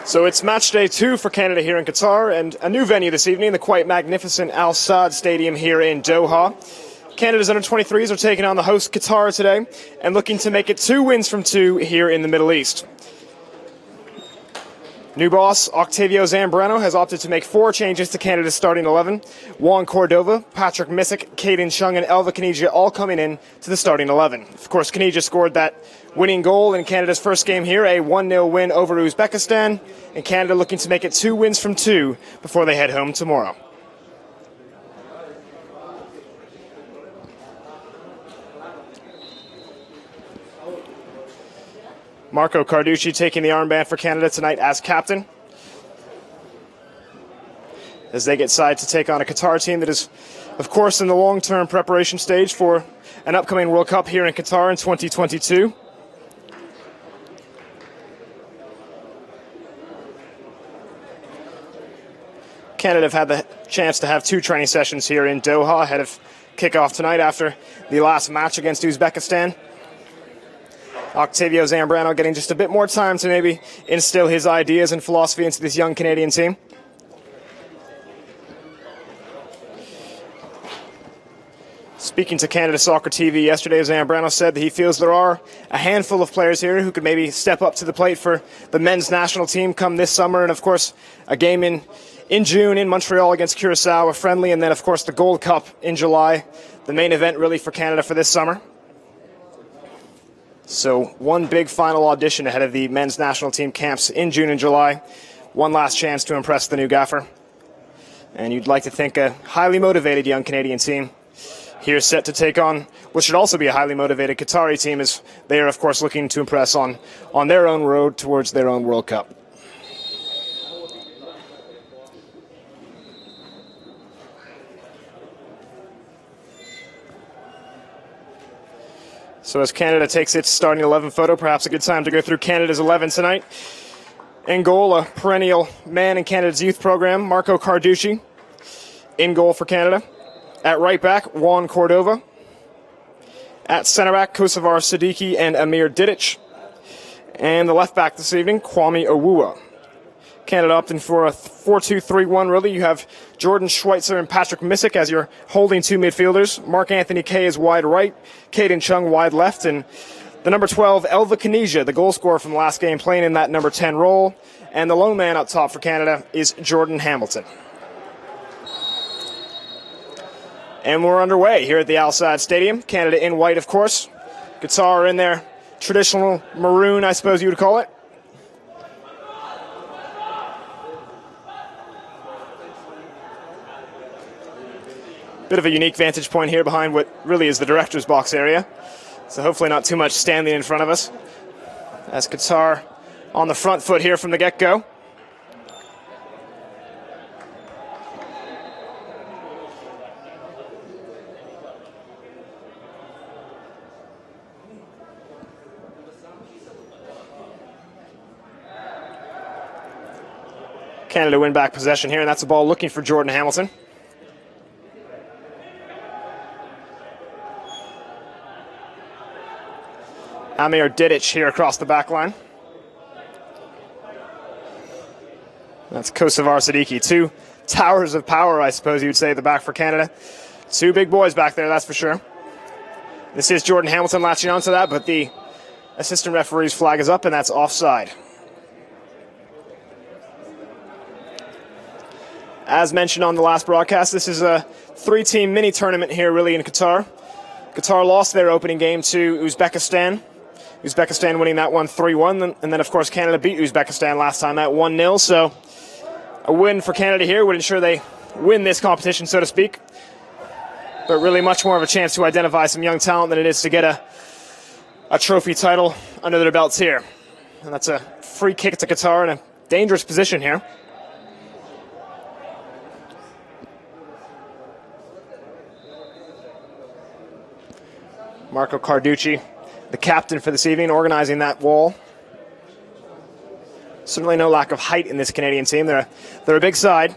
So it's match day 2 for Canada here in Qatar, and a new venue this evening, the quite magnificent Al Saad Stadium here in Doha. Canada's under-23s are taking on the host Qatar today and looking to make it 2 wins from 2 here in the Middle East. New boss Octavio Zambrano has opted to make 4 changes to Canada's starting 11. Juan Cordova, Patrick Missick, Caden Chung and Elva Kanija all coming in to the starting 11. Of course, Kanija scored that winning goal in Canada's first game here, a 1-0 win over Uzbekistan, and Canada looking to make it 2 wins from 2 before they head home tomorrow. Marco Carducci taking the armband for Canada tonight as captain, as they get set to take on a Qatar team that is, of course, in the long-term preparation stage for an upcoming World Cup here in Qatar in 2022. Canada have had the chance to have 2 training sessions here in Doha ahead of kickoff tonight after the last match against Uzbekistan. Octavio Zambrano getting just a bit more time to maybe instill his ideas and philosophy into this young Canadian team. Speaking to Canada Soccer TV yesterday, Zambrano said that he feels there are a handful of players here who could maybe step up to the plate for the men's national team come this summer. And, of course, a game in June in Montreal against Curacao, a friendly, and then, of course, the Gold Cup in July, the main event really for Canada for this summer. So one big final audition ahead of the men's national team camps in June and July. One last chance to impress the new gaffer. And you'd like to think a highly motivated young Canadian team here set to take on what should also be a highly motivated Qatari team, as they are, of course, looking to impress on their own road towards their own World Cup. So as Canada takes its starting 11 photo, perhaps a good time to go through Canada's 11 tonight. In goal, a perennial man in Canada's youth program, Marco Carducci, in goal for Canada. At right back, Juan Cordova. At center back, Kosovar Siddiqui and Amir Didic. And the left back this evening, Kwame Awuwa. Canada opting for a 4-2-3-1, really. You have Jordan Schweitzer and Patrick Missick as your holding two midfielders. Mark-Anthony Kaye is wide right, Caden Chung wide left, and the number 12, Elva Kanija, the goal scorer from the last game, playing in that number 10 role. And the lone man up top for Canada is Jordan Hamilton. And we're underway here at the Al Sadd Stadium. Canada in white, of course. Qatar in their traditional maroon, I suppose you would call it. Bit of a unique vantage point here behind what really is the director's box area. So hopefully not too much standing in front of us. As Qatar on the front foot here from the get-go. Canada win back possession here, and that's a ball looking for Jordan Hamilton. Amir Didic here across the back line. That's Kosovar Siddiqui. Two towers of power, I suppose you would say, at the back for Canada. Two big boys back there, that's for sure. This is Jordan Hamilton latching onto that, but the assistant referee's flag is up, and that's offside. As mentioned on the last broadcast, this is a three-team mini-tournament here, really, in Qatar. Qatar lost their opening game to Uzbekistan. Uzbekistan winning that one 3-1, and then, of course, Canada beat Uzbekistan last time at 1-0. So a win for Canada here would ensure they win this competition, so to speak. But really much more of a chance to identify some young talent than it is to get a trophy title under their belts here. And that's a free kick to Qatar in a dangerous position here. Marco Carducci, the captain for this evening, organizing that wall. Certainly no lack of height in this Canadian team. They're a big side.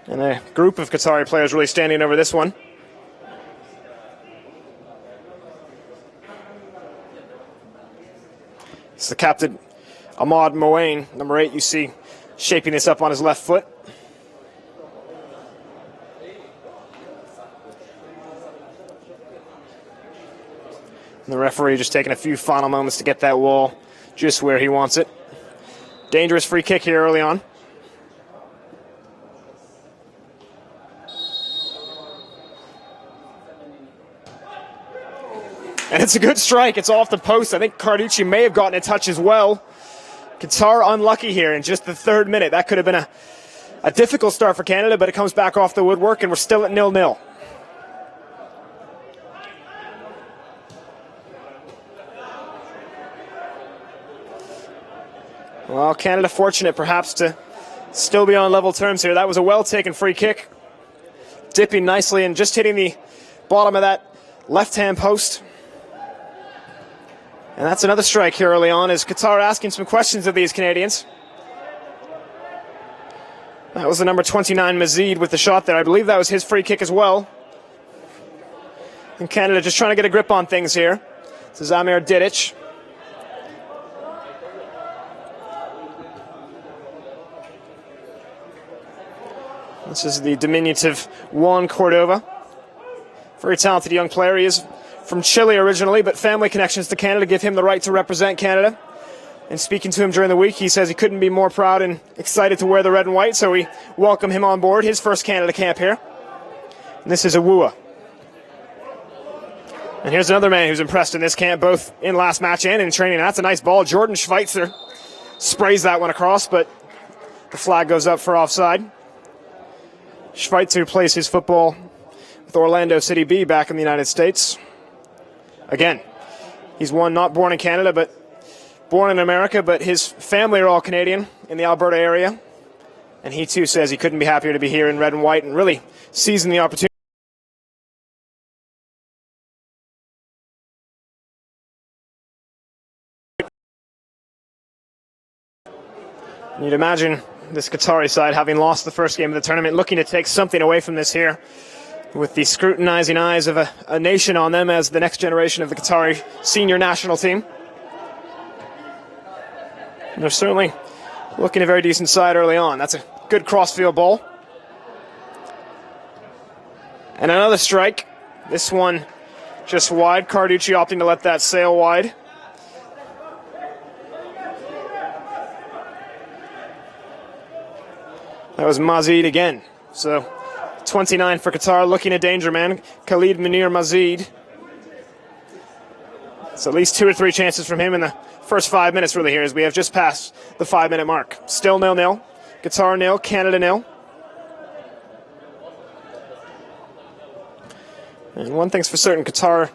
And a group of Qatari players really standing over this one. It's the captain, Ahmad Moain, number 8, you see shaping this up on his left foot. And the referee just taking a few final moments to get that wall just where he wants it. Dangerous free kick here early on. And it's a good strike. It's off the post. I think Carducci may have gotten a touch as well. Qatar unlucky here in just the third minute. That could have been a difficult start for Canada, but it comes back off the woodwork, and we're still at 0-0. Well, Canada fortunate perhaps to still be on level terms here. That was a well-taken free kick. Dipping nicely and just hitting the bottom of that left-hand post. And that's another strike here early on as Qatar asking some questions of these Canadians. That was the number 29, Mazid, with the shot there. I believe that was his free kick as well. And Canada just trying to get a grip on things here. This is Amir Didic. This is the diminutive Juan Cordova. Very talented young player. He is from Chile originally, but family connections to Canada give him the right to represent Canada. And speaking to him during the week, he says he couldn't be more proud and excited to wear the red and white, so we welcome him on board his first Canada camp here. And this is Awua. And here's another man who's impressed in this camp, both in last match and in training. That's a nice ball. Jordan Schweitzer sprays that one across, but the flag goes up for offside. Schweitzer plays his football with Orlando City B back in the United States. Again, he's one not born in Canada, but born in America, but his family are all Canadian in the Alberta area. And he too says he couldn't be happier to be here in red and white and really seizing the opportunity. You'd imagine this Qatari side, having lost the first game of the tournament, looking to take something away from this here, with the scrutinizing eyes of a nation on them as the next generation of the Qatari senior national team. And they're certainly looking a very decent side early on. That's a good crossfield ball. And another strike. This one just wide. Carducci opting to let that sail wide. That was Mazid again. So 29 for Qatar, looking a danger man. Khalid Munir Mazid. It's at least 2 or 3 chances from him in the first 5 minutes really here, as we have just passed the 5-minute mark. Still 0-0. Qatar 0, Canada 0. And one thing's for certain, Qatar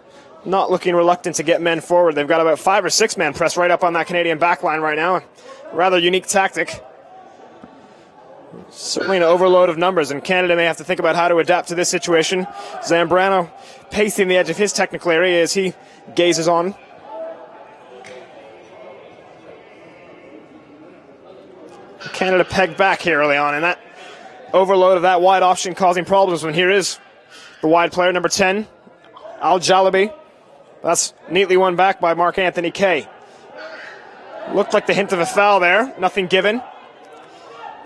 not looking reluctant to get men forward. They've got about 5 or 6 men pressed right up on that Canadian backline right now. A rather unique tactic. Certainly an overload of numbers, and Canada may have to think about how to adapt to this situation. Zambrano pacing the edge of his technical area as he gazes on. Canada pegged back here early on, and that overload of that wide option causing problems when here is the wide player, number 10, Al Jalabi. That's neatly won back by Mark Anthony Kay. Looked like the hint of a foul there, nothing given.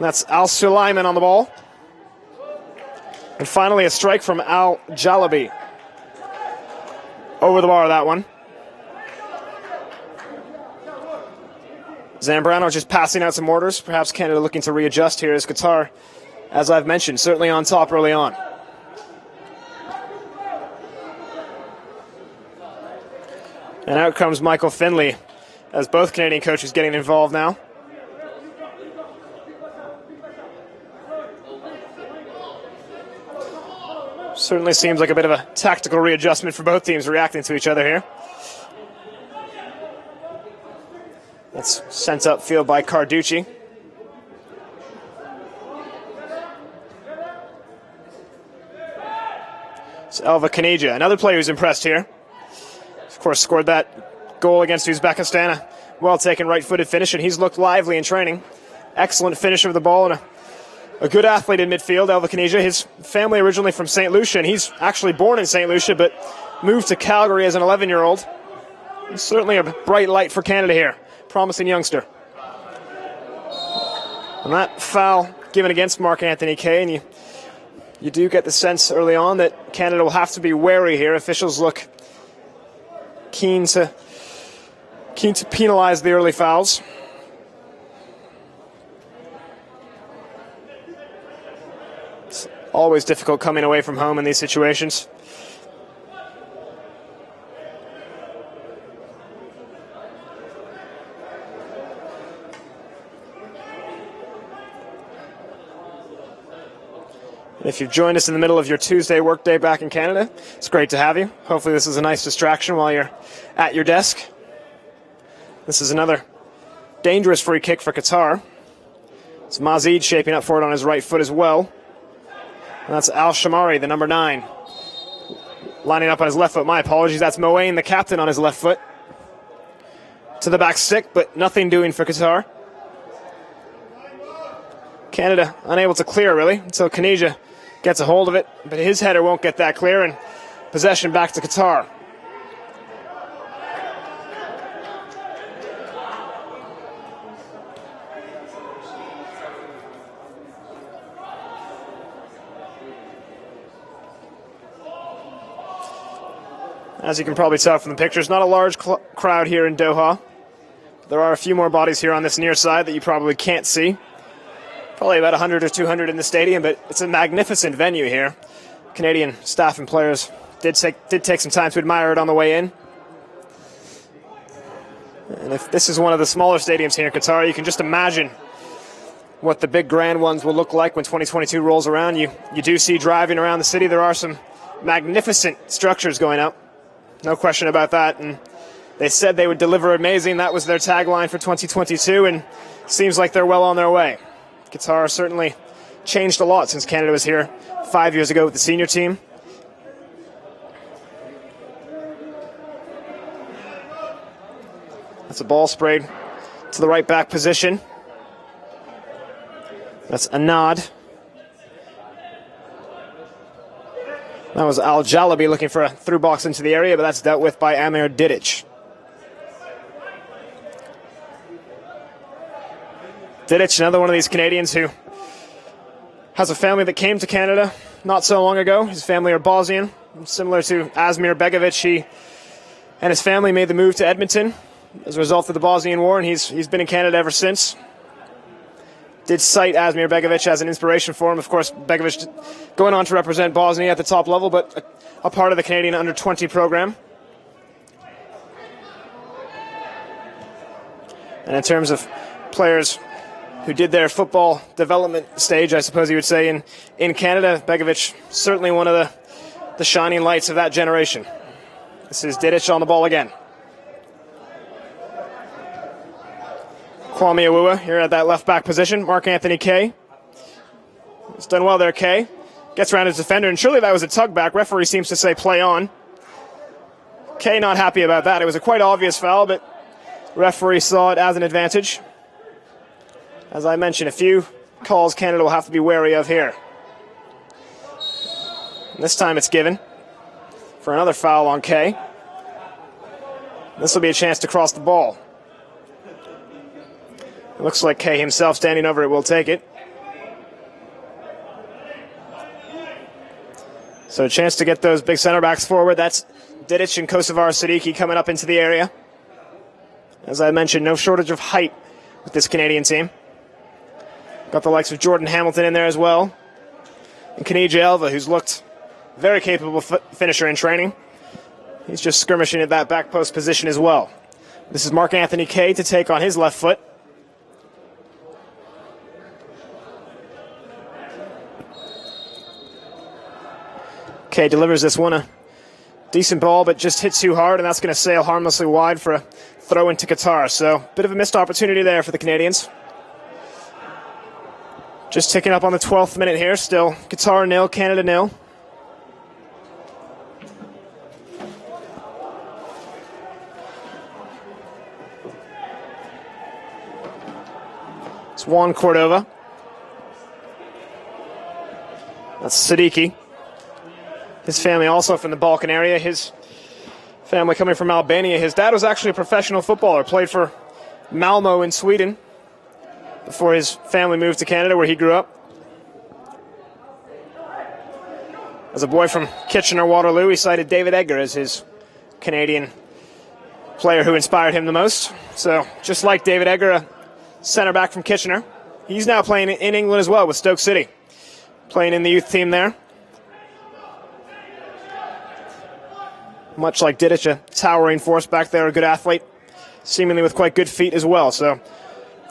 That's Al Sulaiman on the ball. And finally a strike from Al Jalabi. Over the bar, that one. Zambrano just passing out some orders. Perhaps Canada looking to readjust here as Qatar, as I've mentioned, certainly on top early on. And out comes Michael Finley, as both Canadian coaches getting involved now. Certainly seems like a bit of a tactical readjustment for both teams reacting to each other here. That's sent upfield by Carducci. It's Elva Kanija, another player who's impressed here. Of course, scored that goal against Uzbekistan. A well-taken right-footed finish, and he's looked lively in training. Excellent finish of the ball and a good athlete in midfield, Elva Kanija. His family originally from St. Lucia, and he's actually born in St. Lucia, but moved to Calgary as an 11-year-old. He's certainly a bright light for Canada here. Promising youngster. And that foul given against Mark Anthony Kay, and you do get the sense early on that Canada will have to be wary here. Officials look keen to penalize the early fouls. It's always difficult coming away from home in these situations. If you've joined us in the middle of your Tuesday workday back in Canada, it's great to have you. Hopefully this is a nice distraction while you're at your desk. This is another dangerous free kick for Qatar. It's Mazid shaping up for it on his right foot as well. And that's Al Shamari, the number 9, lining up on his left foot. My apologies, that's Moain, the captain, on his left foot. To the back stick, but nothing doing for Qatar. Canada unable to clear, really, until Kanija gets a hold of it, but his header won't get that clear, and possession back to Qatar. As you can probably tell from the pictures, not a large crowd here in Doha. There are a few more bodies here on this near side that you probably can't see. Probably about 100 or 200 in the stadium, but it's a magnificent venue here. Canadian staff and players did take some time to admire it on the way in. And if this is one of the smaller stadiums here in Qatar, you can just imagine what the big grand ones will look like when 2022 rolls around. You do see driving around the city, there are some magnificent structures going up. No question about that. And they said they would deliver amazing. That was their tagline for 2022, and seems like they're well on their way. Qatar certainly changed a lot since Canada was here 5 years ago with the senior team. That's a ball sprayed to the right back position. That's Anad. That was Al Jalabi looking for a through box into the area, but that's dealt with by Amir Didic. Didic, another one of these Canadians who has a family that came to Canada not so long ago. His family are Bosnian. Similar to Asmir Begovic, he and his family made the move to Edmonton as a result of the Bosnian War, and he's been in Canada ever since. Did cite Asmir Begovic as an inspiration for him. Of course, Begovic going on to represent Bosnia at the top level, but a part of the Canadian under-20 program. And in terms of players who did their football development stage, I suppose you would say, in Canada, Begovic certainly one of the shining lights of that generation. This is Didic on the ball again. Kwame Awuah here at that left back position. Mark Anthony Kay. He's done well there, Kay. Gets around his defender, and surely that was a tug back. Referee seems to say play on. Kay not happy about that. It was a quite obvious foul, but referee saw it as an advantage. As I mentioned, a few calls Canada will have to be wary of here. And this time it's given for another foul on Kay. This will be a chance to cross the ball. It looks like Kay himself standing over it will take it. So a chance to get those big center backs forward. That's Didic and Kosovar Siddiqui coming up into the area. As I mentioned, no shortage of height with this Canadian team. Got the likes of Jordan Hamilton in there as well. And Kanija Elva, who's looked very capable finisher in training. He's just skirmishing at that back post position as well. This is Mark Anthony Kay to take on his left foot. Kay delivers this one, a decent ball, but just hit too hard, and that's going to sail harmlessly wide for a throw into Qatar. So, bit of a missed opportunity there for the Canadians. Just ticking up on the 12th minute here, still Qatar 0, Canada 0. It's Juan Cordova. That's Siddiqui. His family also from the Balkan area. His family coming from Albania. His dad was actually a professional footballer, played for Malmo in Sweden before his family moved to Canada, where he grew up. As a boy from Kitchener-Waterloo, he cited David Edgar as his Canadian player who inspired him the most. So, just like David Edgar, a centre-back from Kitchener, he's now playing in England as well with Stoke City, playing in the youth team there. Much like Didic, a towering force back there, a good athlete, seemingly with quite good feet as well. So,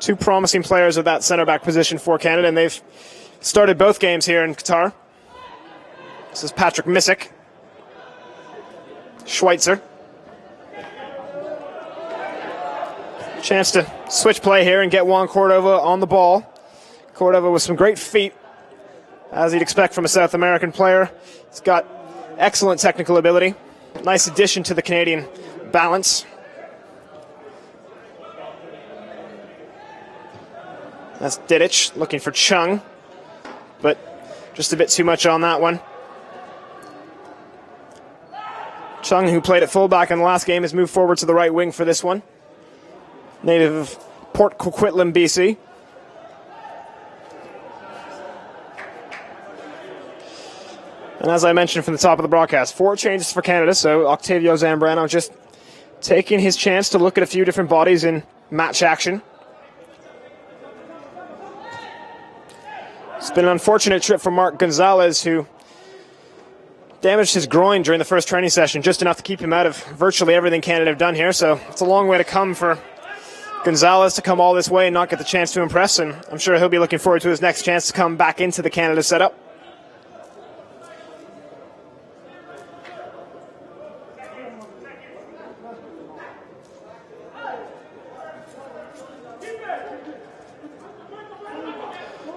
two promising players of that centre-back position for Canada, and they've started both games here in Qatar. This is Patrick Missick. Schweitzer. Chance to switch play here and get Juan Cordova on the ball. Cordova with some great feet, as you'd expect from a South American player. He's got excellent technical ability. Nice addition to the Canadian balance. That's Didic looking for Chung, but just a bit too much on that one. Chung, who played at fullback in the last game, has moved forward to the right wing for this one. Native of Port Coquitlam, BC. And as I mentioned from the top of the broadcast, 4 changes for Canada, so Octavio Zambrano just taking his chance to look at a few different bodies in match action. It's been an unfortunate trip for Mark Gonzalez, who damaged his groin during the first training session, just enough to keep him out of virtually everything Canada have done here. So it's a long way to come for Gonzalez to come all this way and not get the chance to impress, and I'm sure he'll be looking forward to his next chance to come back into the Canada setup.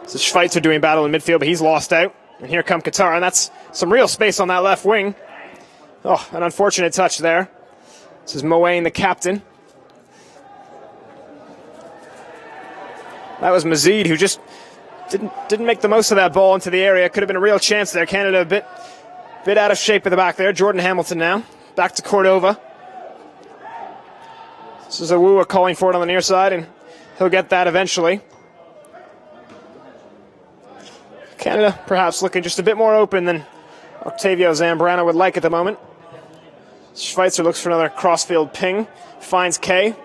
So Schweitzer doing battle in midfield, but he's lost out. And here come Qatar, and that's some real space on that left wing. Oh, an unfortunate touch there. This is Moain, the captain. That was Mazid, who just didn't make the most of that ball into the area. Could have been a real chance there. Canada a bit out of shape at the back there. Jordan Hamilton now. Back to Cordova. This is Awuah calling for it on the near side, and he'll get that eventually. Canada perhaps looking just a bit more open than Octavio Zambrano would like at the moment. Schweitzer looks for another crossfield ping, finds Kay,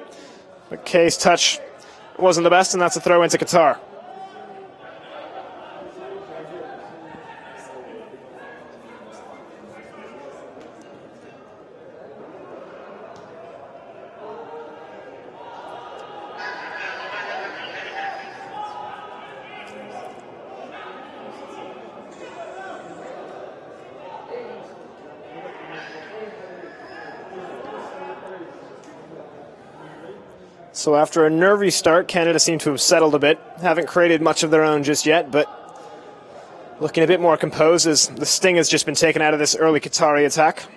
but Kay's touch wasn't the best, and that's a throw into Qatar. So after a nervy start, Canada seem to have settled a bit. Haven't created much of their own just yet, but looking a bit more composed as the sting has just been taken out of this early Qatari attack.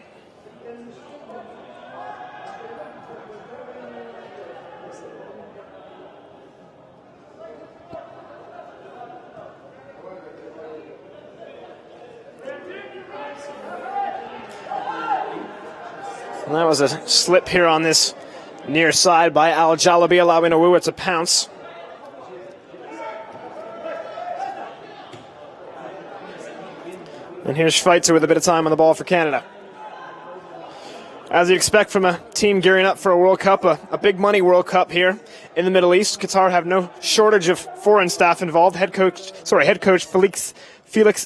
And that was a slip here on this near side by Al Jalabi, allowing Awuah to pounce. And here's Schweitzer with a bit of time on the ball for Canada. As you'd expect from a team gearing up for a World Cup, a big money World Cup here in the Middle East. Qatar have no shortage of foreign staff involved. Head coach Felix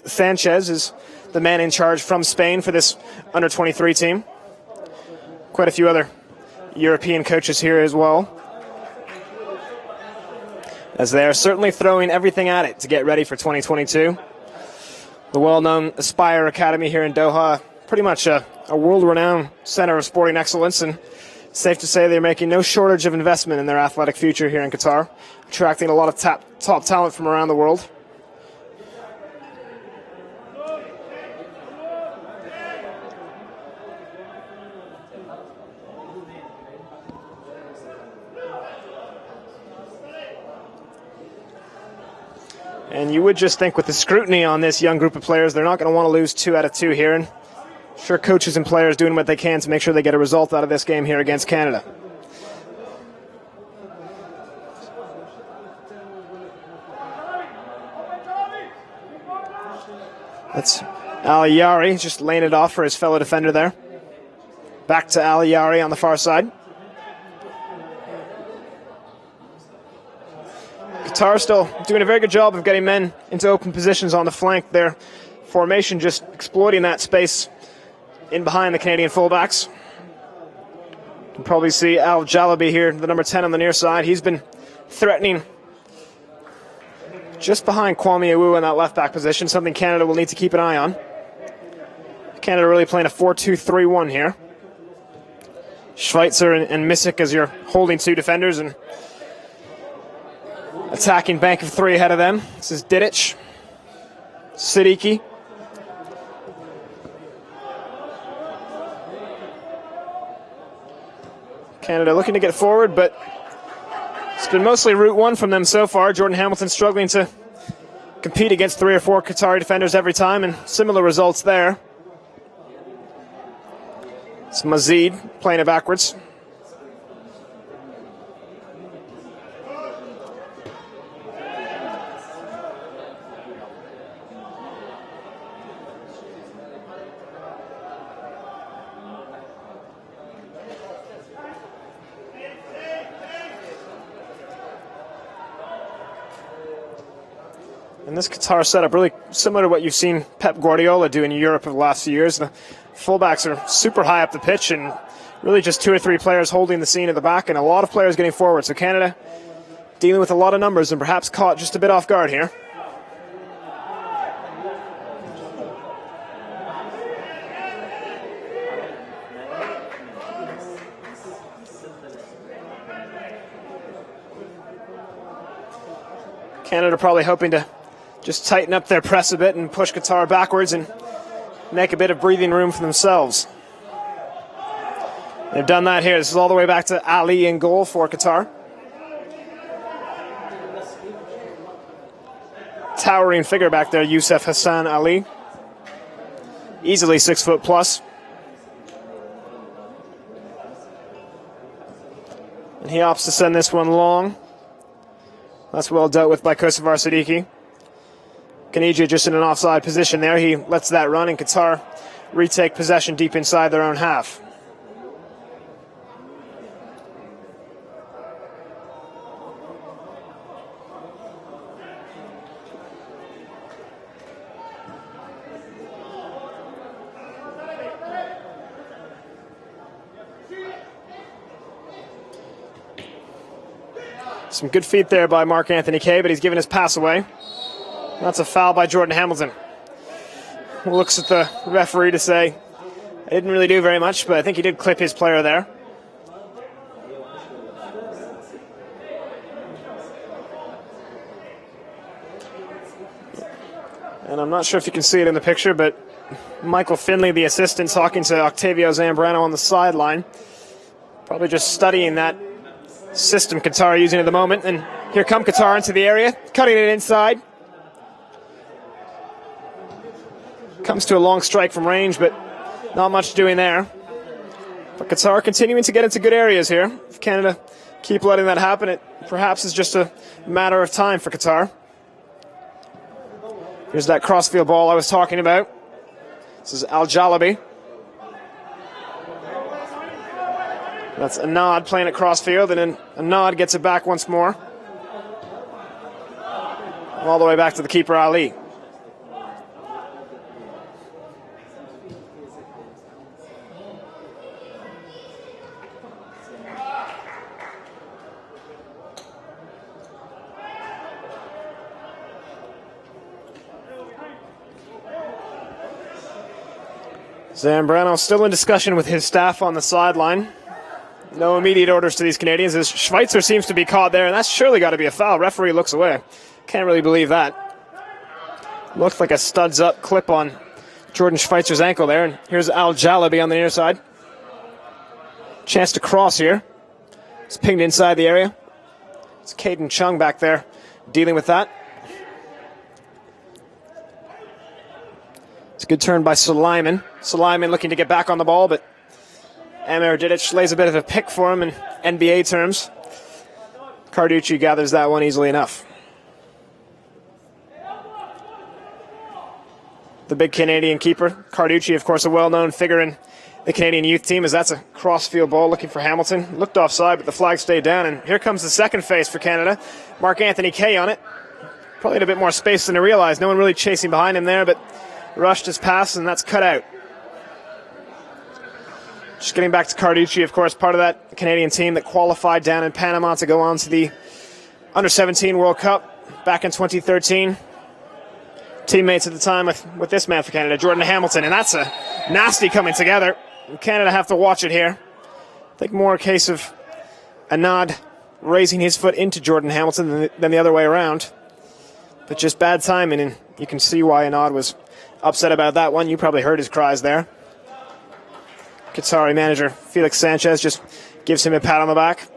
Sanchez is the man in charge from Spain for this under-23 team. Quite a few other European coaches here as well, as they are certainly throwing everything at it to get ready for 2022. The well-known Aspire Academy here in Doha, pretty much a world-renowned center of sporting excellence, and safe to say they're making no shortage of investment in their athletic future here in Qatar, attracting a lot of top talent from around the world. And you would just think with the scrutiny on this young group of players, they're not going to want to lose 2 out of 2 here. And sure, coaches and players doing what they can to make sure they get a result out of this game here against Canada. That's Ali Yari just laying it off for his fellow defender there. Back to Ali Yari on the far side. Qatar still doing a very good job of getting men into open positions on the flank. Their formation just exploiting that space in behind the Canadian fullbacks. You can probably see Al Jalabi here, the number 10 on the near side. He's been threatening just behind Kwame Awuah in that left back position, something Canada will need to keep an eye on. Canada really playing a 4-2-3-1 here. Schweitzer and Misick as your holding 2 defenders, and attacking bank of 3 ahead of them. This is Didic, Siddiqui. Canada looking to get forward, but it's been mostly route 1 from them so far. Jordan Hamilton struggling to compete against 3 or 4 Qatari defenders every time, and similar results there. It's Mazid playing it backwards. And this Qatar setup really similar to what you've seen Pep Guardiola do in Europe over the last few years. The fullbacks are super high up the pitch and really just 2 or 3 players holding the scene at the back and a lot of players getting forward. So Canada dealing with a lot of numbers and perhaps caught just a bit off guard here. Canada probably hoping to just tighten up their press a bit and push Qatar backwards and make a bit of breathing room for themselves. They've done that here. This is all the way back to Ali in goal for Qatar. Towering figure back there, Youssef Hassan Ali. Easily 6 foot plus. And he opts to send this one long. That's well dealt with by Kosovar Siddiqui. Kanija just in an offside position there. He lets that run, and Qatar retake possession deep inside their own half. Some good feet there by Mark Anthony Kaye, but he's given his pass away. That's a foul by Jordan Hamilton. Looks at the referee to say, I didn't really do very much, but I think he did clip his player there. And I'm not sure if you can see it in the picture, but Michael Finley, the assistant, talking to Octavio Zambrano on the sideline. Probably just studying that system Qatar are using at the moment. And here come Qatar into the area, cutting it inside. Comes to a long strike from range, but not much doing there. But Qatar continuing to get into good areas here. If Canada keep letting that happen, it perhaps is just a matter of time for Qatar. Here's that crossfield ball I was talking about. This is Al-Jalabi. That's Anad playing at crossfield, and then Anad gets it back once more. All the way back to the keeper, Ali. Zambrano still in discussion with his staff on the sideline. No immediate orders to these Canadians as Schweitzer seems to be caught there, and that's surely got to be a foul. Referee looks away. Can't really believe that. Looks like a studs-up clip on Jordan Schweitzer's ankle there, and here's Al-Jalabi on the near side. Chance to cross here. It's pinged inside the area. It's Caden Chung back there dealing with that. It's a good turn by Suleiman. Suleiman looking to get back on the ball, but Amir Didic lays a bit of a pick for him in NBA terms. Carducci gathers that one easily enough. The big Canadian keeper. Carducci, of course, a well-known figure in the Canadian youth team, as that's a crossfield ball looking for Hamilton. Looked offside, but the flag stayed down, and here comes the second face for Canada. Mark Anthony Kaye on it. Probably had a bit more space than I realized. No one really chasing behind him there, but rushed his pass, and that's cut out. Just getting back to Carducci, of course, part of that Canadian team that qualified down in Panama to go on to the Under-17 World Cup back in 2013. Teammates at the time with this man for Canada, Jordan Hamilton, and that's a nasty coming together. Canada have to watch it here. I think more a case of Anad raising his foot into Jordan Hamilton than the other way around. But just bad timing, and you can see why Anad was upset about that one. You probably heard his cries there. Qatari manager Felix Sanchez just gives him a pat on the back.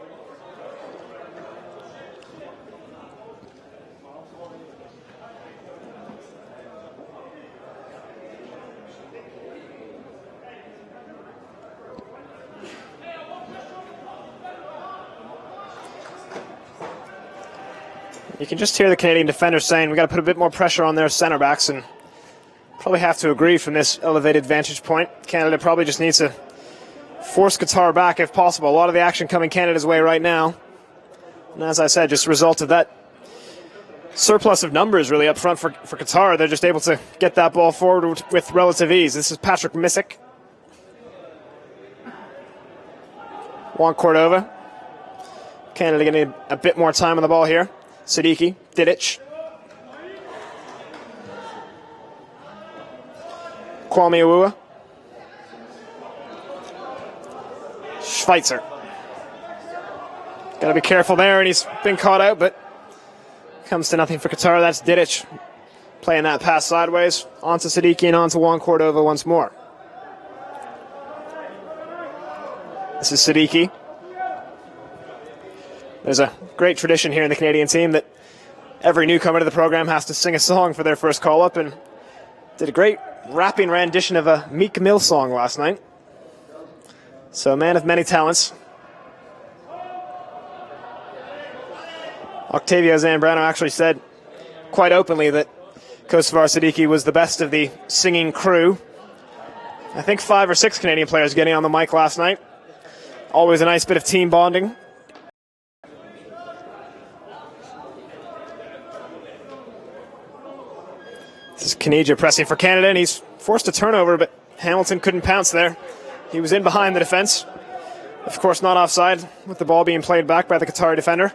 You can just hear the Canadian defenders saying we got to put a bit more pressure on their center backs, and probably have to agree from this elevated vantage point. Canada probably just needs to force Qatar back if possible. A lot of the action coming Canada's way right now. And as I said, just a result of that surplus of numbers really up front for Qatar. They're just able to get that ball forward with relative ease. This is Patrick Misick. Juan Cordova. Canada getting a bit more time on the ball here. Siddiqui, Didic. Kwame Awua. Schweitzer. Got to be careful there, and he's been caught out, but comes to nothing for Qatar. That's Didic playing that pass sideways onto Siddiqui and onto Juan Cordova once more. This is Siddiqui. There's a great tradition here in the Canadian team that every newcomer to the program has to sing a song for their first call-up, and did a great rapping rendition of a Meek Mill song last night. So a man of many talents. Octavio Zambrano actually said quite openly that Kosovar Siddiqui was the best of the singing crew. I think 5 or 6 Canadian players getting on the mic last night. Always a nice bit of team bonding. This is Kanija pressing for Canada, and he's forced a turnover, but Hamilton couldn't pounce there. He was in behind the defense. Of course, not offside, with the ball being played back by the Qatari defender.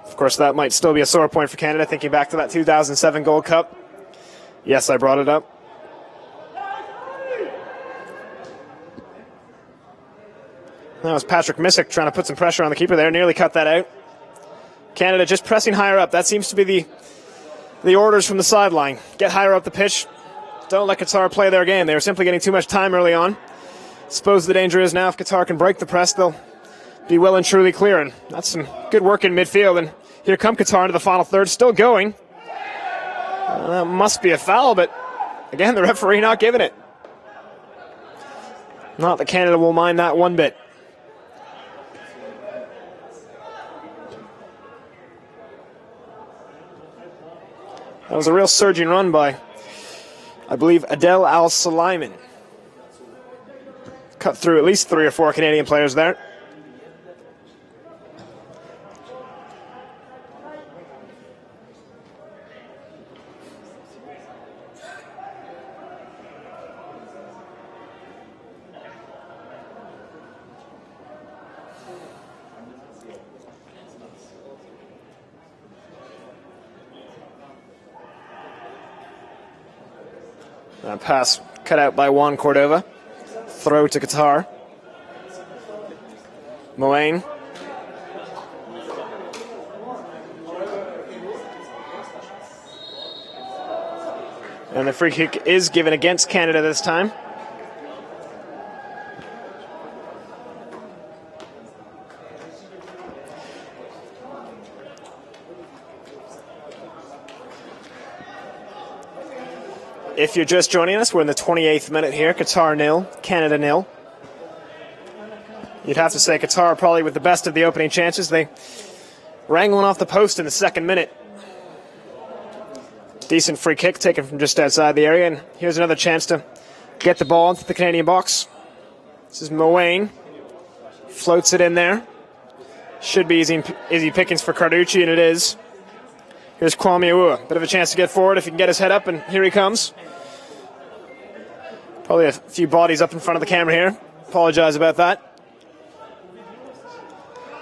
Of course, that might still be a sore point for Canada, thinking back to that 2007 Gold Cup. Yes, I brought it up. That was Patrick Misick trying to put some pressure on the keeper there, nearly cut that out. Canada just pressing higher up. That seems to be the orders from the sideline. Get higher up the pitch. Don't let Qatar play their game. They were simply getting too much time early on. Suppose the danger is now if Qatar can break the press, they'll be well and truly clear. And that's some good work in midfield. And here come Qatar into the final third, still going. That must be a foul, but again, the referee not giving it. Not that Canada will mind that one bit. That was a real surging run by, I believe, Adel Al-Sulaiman. Cut through at least 3 or 4 Canadian players there. That pass cut out by Juan Cordova. Throw to Qatar. Moain. And the free kick is given against Canada this time. If you're just joining us, we're in the 28th minute here. Qatar 0, Canada 0. You'd have to say Qatar probably with the best of the opening chances. They rang one off the post in the second minute. Decent free kick taken from just outside the area. And here's another chance to get the ball into the Canadian box. This is Moain. Floats it in there. Should be easy pickings for Carducci, and it is. Here's Kwame Awua. Bit of a chance to get forward if he can get his head up, and here he comes. Probably a few bodies up in front of the camera here. Apologize about that.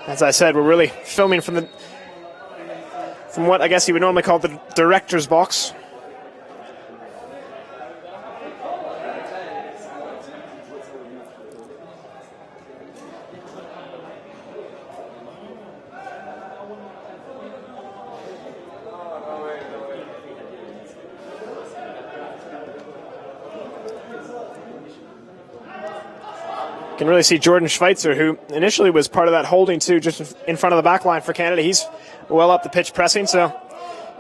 As I said, we're really filming from what I guess you would normally call the director's box. Can really see Jordan Schweitzer, who initially was part of that holding too, just in front of the back line for Canada. He's well up the pitch pressing, so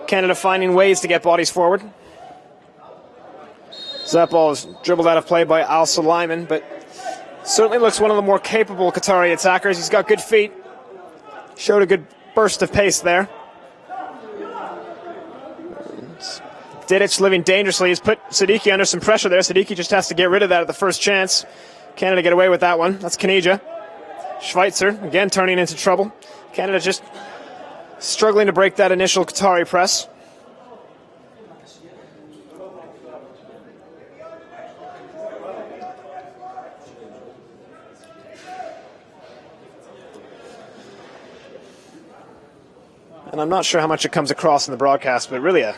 Canada finding ways to get bodies forward. So that ball is dribbled out of play by Al-Sulaiman, but certainly looks one of the more capable Qatari attackers. He's got good feet. Showed a good burst of pace there. Didic living dangerously. He's put Siddiqui under some pressure there. Siddiqui just has to get rid of that at the first chance. Canada get away with that one. That's Kanija. Schweitzer, again turning into trouble. Canada just struggling to break that initial Qatari press. And I'm not sure how much it comes across in the broadcast, but really a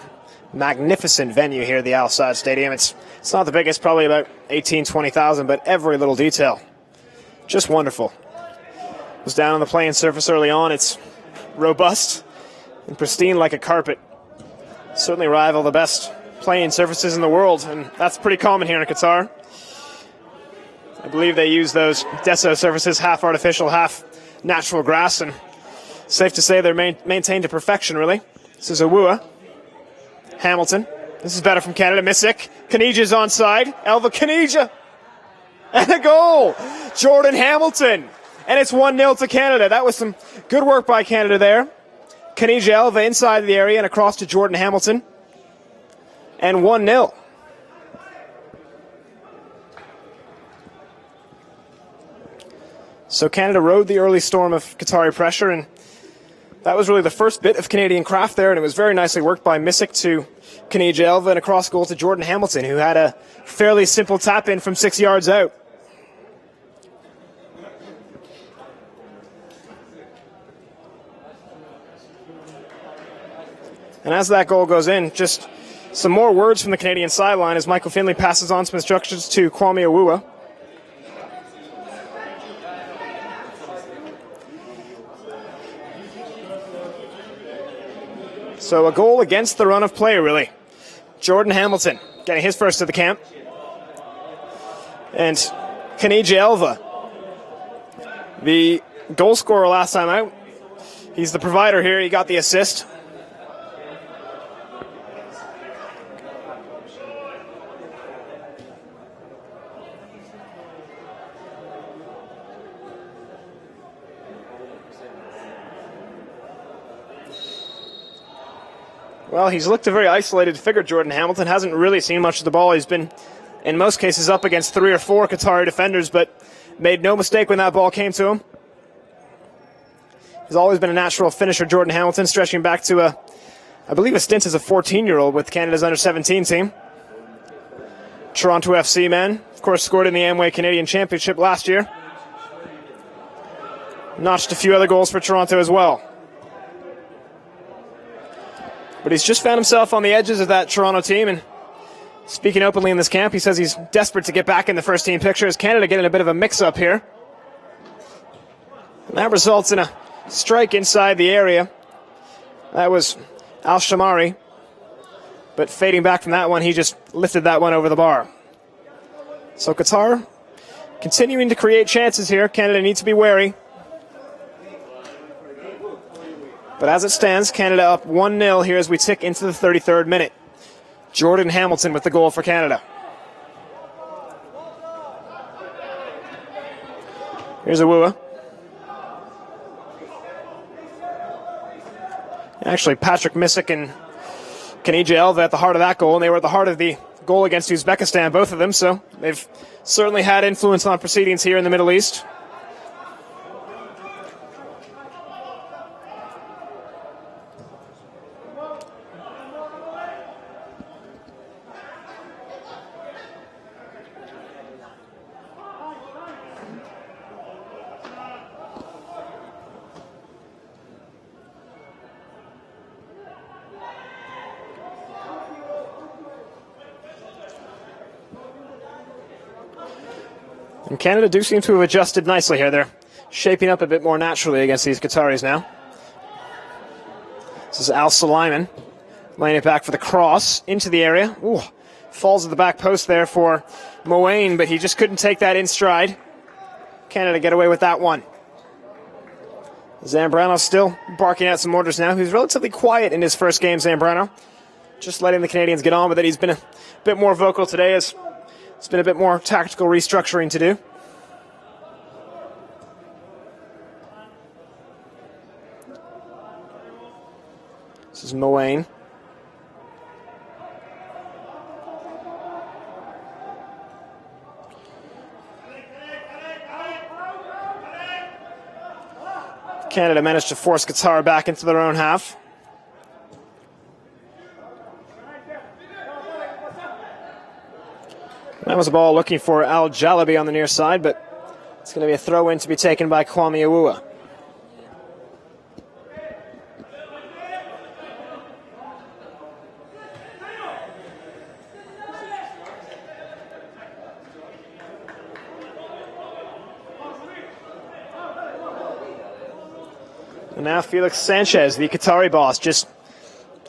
magnificent venue here at the Al Sadd Stadium. It's not the biggest, probably about 18, 20,000, but every little detail, just wonderful. It was down on the playing surface early on. It's robust and pristine like a carpet. Certainly rival the best playing surfaces in the world, and that's pretty common here in Qatar. I believe they use those Deso surfaces, half artificial, half natural grass, and safe to say they're maintained to perfection, really. This is Awua. Hamilton. This is better from Canada. Missick. Kanija's onside. Elva Kanija. And a goal. Jordan Hamilton. And it's 1-0 to Canada. That was some good work by Canada there. Kanija Elva inside the area and across to Jordan Hamilton. And 1-0. So Canada rode the early storm of Qatari pressure, and that was really the first bit of Canadian craft there, and it was very nicely worked by Missick to Kanija Elva and a cross goal to Jordan Hamilton, who had a fairly simple tap-in from 6 yards out. And as that goal goes in, just some more words from the Canadian sideline as Michael Finley passes on some instructions to Kwame Awua. So a goal against the run of play, really. Jordan Hamilton getting his first of the camp. And Kanija Elva, the goal scorer last time out. He's the provider here. He got the assist. Well, he's looked a very isolated figure, Jordan Hamilton. Hasn't really seen much of the ball. He's been, in most cases, up against 3 or 4 Qatari defenders, but made no mistake when that ball came to him. He's always been a natural finisher, Jordan Hamilton, stretching back to, I believe, a stint as a 14-year-old with Canada's under-17 team. Toronto FC man. Of course, scored in the Amway Canadian Championship last year. Notched a few other goals for Toronto as well. But he's just found himself on the edges of that Toronto team, and speaking openly in this camp, he says he's desperate to get back in the first team picture as Canada getting a bit of a mix-up here. And that results in a strike inside the area. That was Al-Shamari, but fading back from that one, he just lifted that one over the bar. So Qatar continuing to create chances here. Canada needs to be wary. But as it stands, Canada up 1-0 here as we tick into the 33rd minute. Jordan Hamilton with the goal for Canada. Here's Awua. Actually, Patrick Missick and Kanija Elva at the heart of that goal, and they were at the heart of the goal against Uzbekistan, both of them, so they've certainly had influence on proceedings here in the Middle East. And Canada do seem to have adjusted nicely here. They're shaping up a bit more naturally against these Qataris now. This is Al Suleiman laying it back for the cross into the area. Ooh, falls at the back post there for Moain, but he just couldn't take that in stride. Canada get away with that one. Zambrano still barking out some orders now. He's relatively quiet in his first game, Zambrano. Just letting the Canadians get on with it. He's been a bit more vocal today as it's been a bit more tactical restructuring to do. This is Moain. Canada managed to force Qatar back into their own half. That was a ball looking for Al Jalabi on the near side, but it's going to be a throw-in to be taken by Kwame Awuah. And now Felix Sanchez, the Qatari boss, just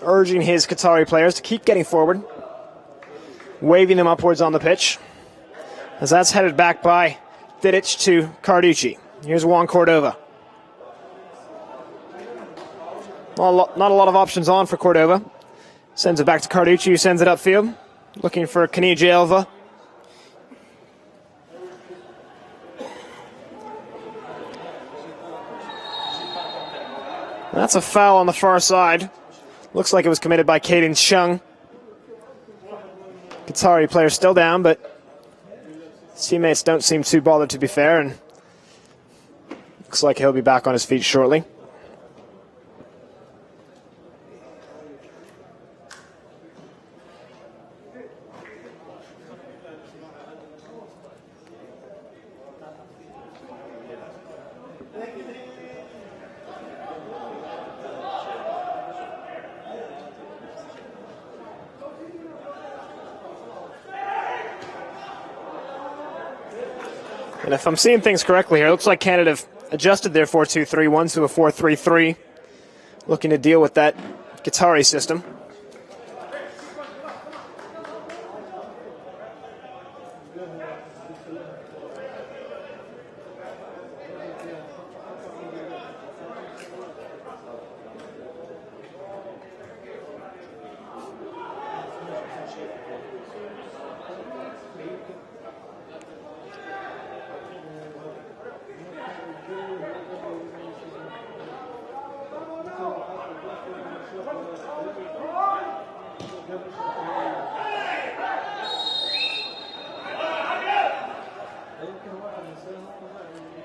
urging his Qatari players to keep getting forward, waving them upwards on the pitch, as that's headed back by Didic to Carducci. Here's Juan Cordova. Not a lot of options on for Cordova. Sends it back to Carducci, who sends it upfield, looking for Kaniji Elva. That's a foul on the far side. Looks like it was committed by Caden Chung. Qatari player still down, but his teammates don't seem too bothered, to be fair, and looks like he'll be back on his feet shortly. And if I'm seeing things correctly here, it looks like Canada have adjusted their 4-2-3-1 to a 4-3-3, looking to deal with that Qatari system.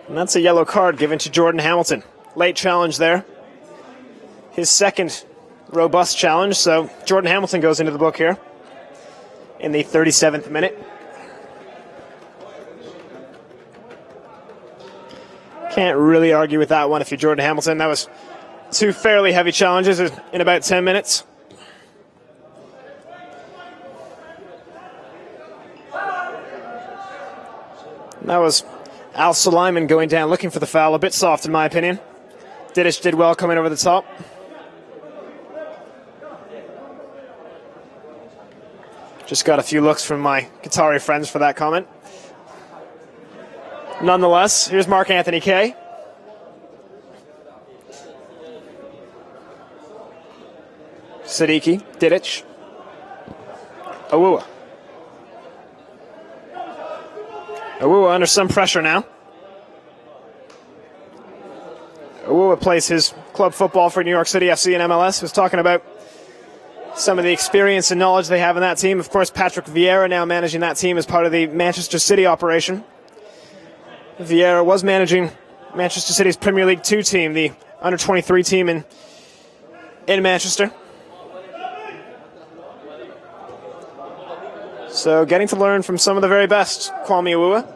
And that's a yellow card given to Jordan Hamilton. Late challenge there. His second robust challenge, so Jordan Hamilton goes into the book here in the 37th minute. Can't really argue with that one if you're Jordan Hamilton. That was two fairly heavy challenges in about 10 minutes. And that was Al Suleiman going down looking for the foul. A bit soft in my opinion. Didic did well coming over the top. Just got a few looks from my Qatari friends for that comment. Nonetheless, here's Mark Anthony Kaye. Siddiqui, Didic, Awuah. Awuah under some pressure now. Awuah plays his club football for New York City FC and MLS. Was talking about some of the experience and knowledge they have in that team. Of course, Patrick Vieira now managing that team as part of the Manchester City operation. Vieira was managing Manchester City's Premier League 2 team, the under-23 team in Manchester. So getting to learn from some of the very best, Kwame Awuah.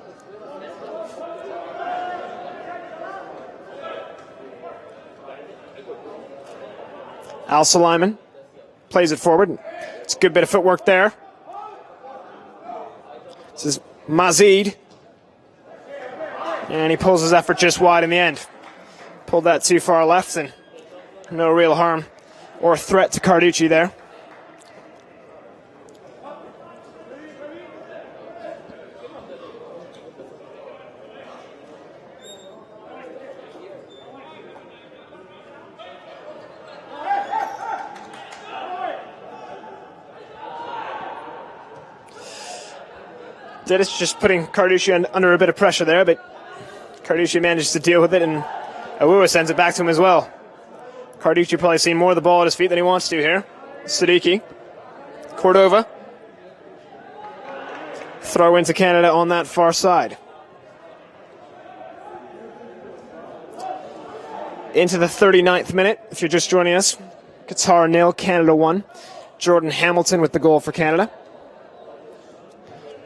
Al Suleiman plays it forward. It's a good bit of footwork there. This is Mazid. And he pulls his effort just wide in the end. Pulled that too far left, and no real harm or threat to Carducci there. Didic just putting Carducci under a bit of pressure there, but Carducci manages to deal with it, and Awuah sends it back to him as well. Carducci probably seen more of the ball at his feet than he wants to here. Siddiqui. Cordova. Throw into Canada on that far side. Into the 39th minute, if you're just joining us. Qatar 0, Canada 1. Jordan Hamilton with the goal for Canada.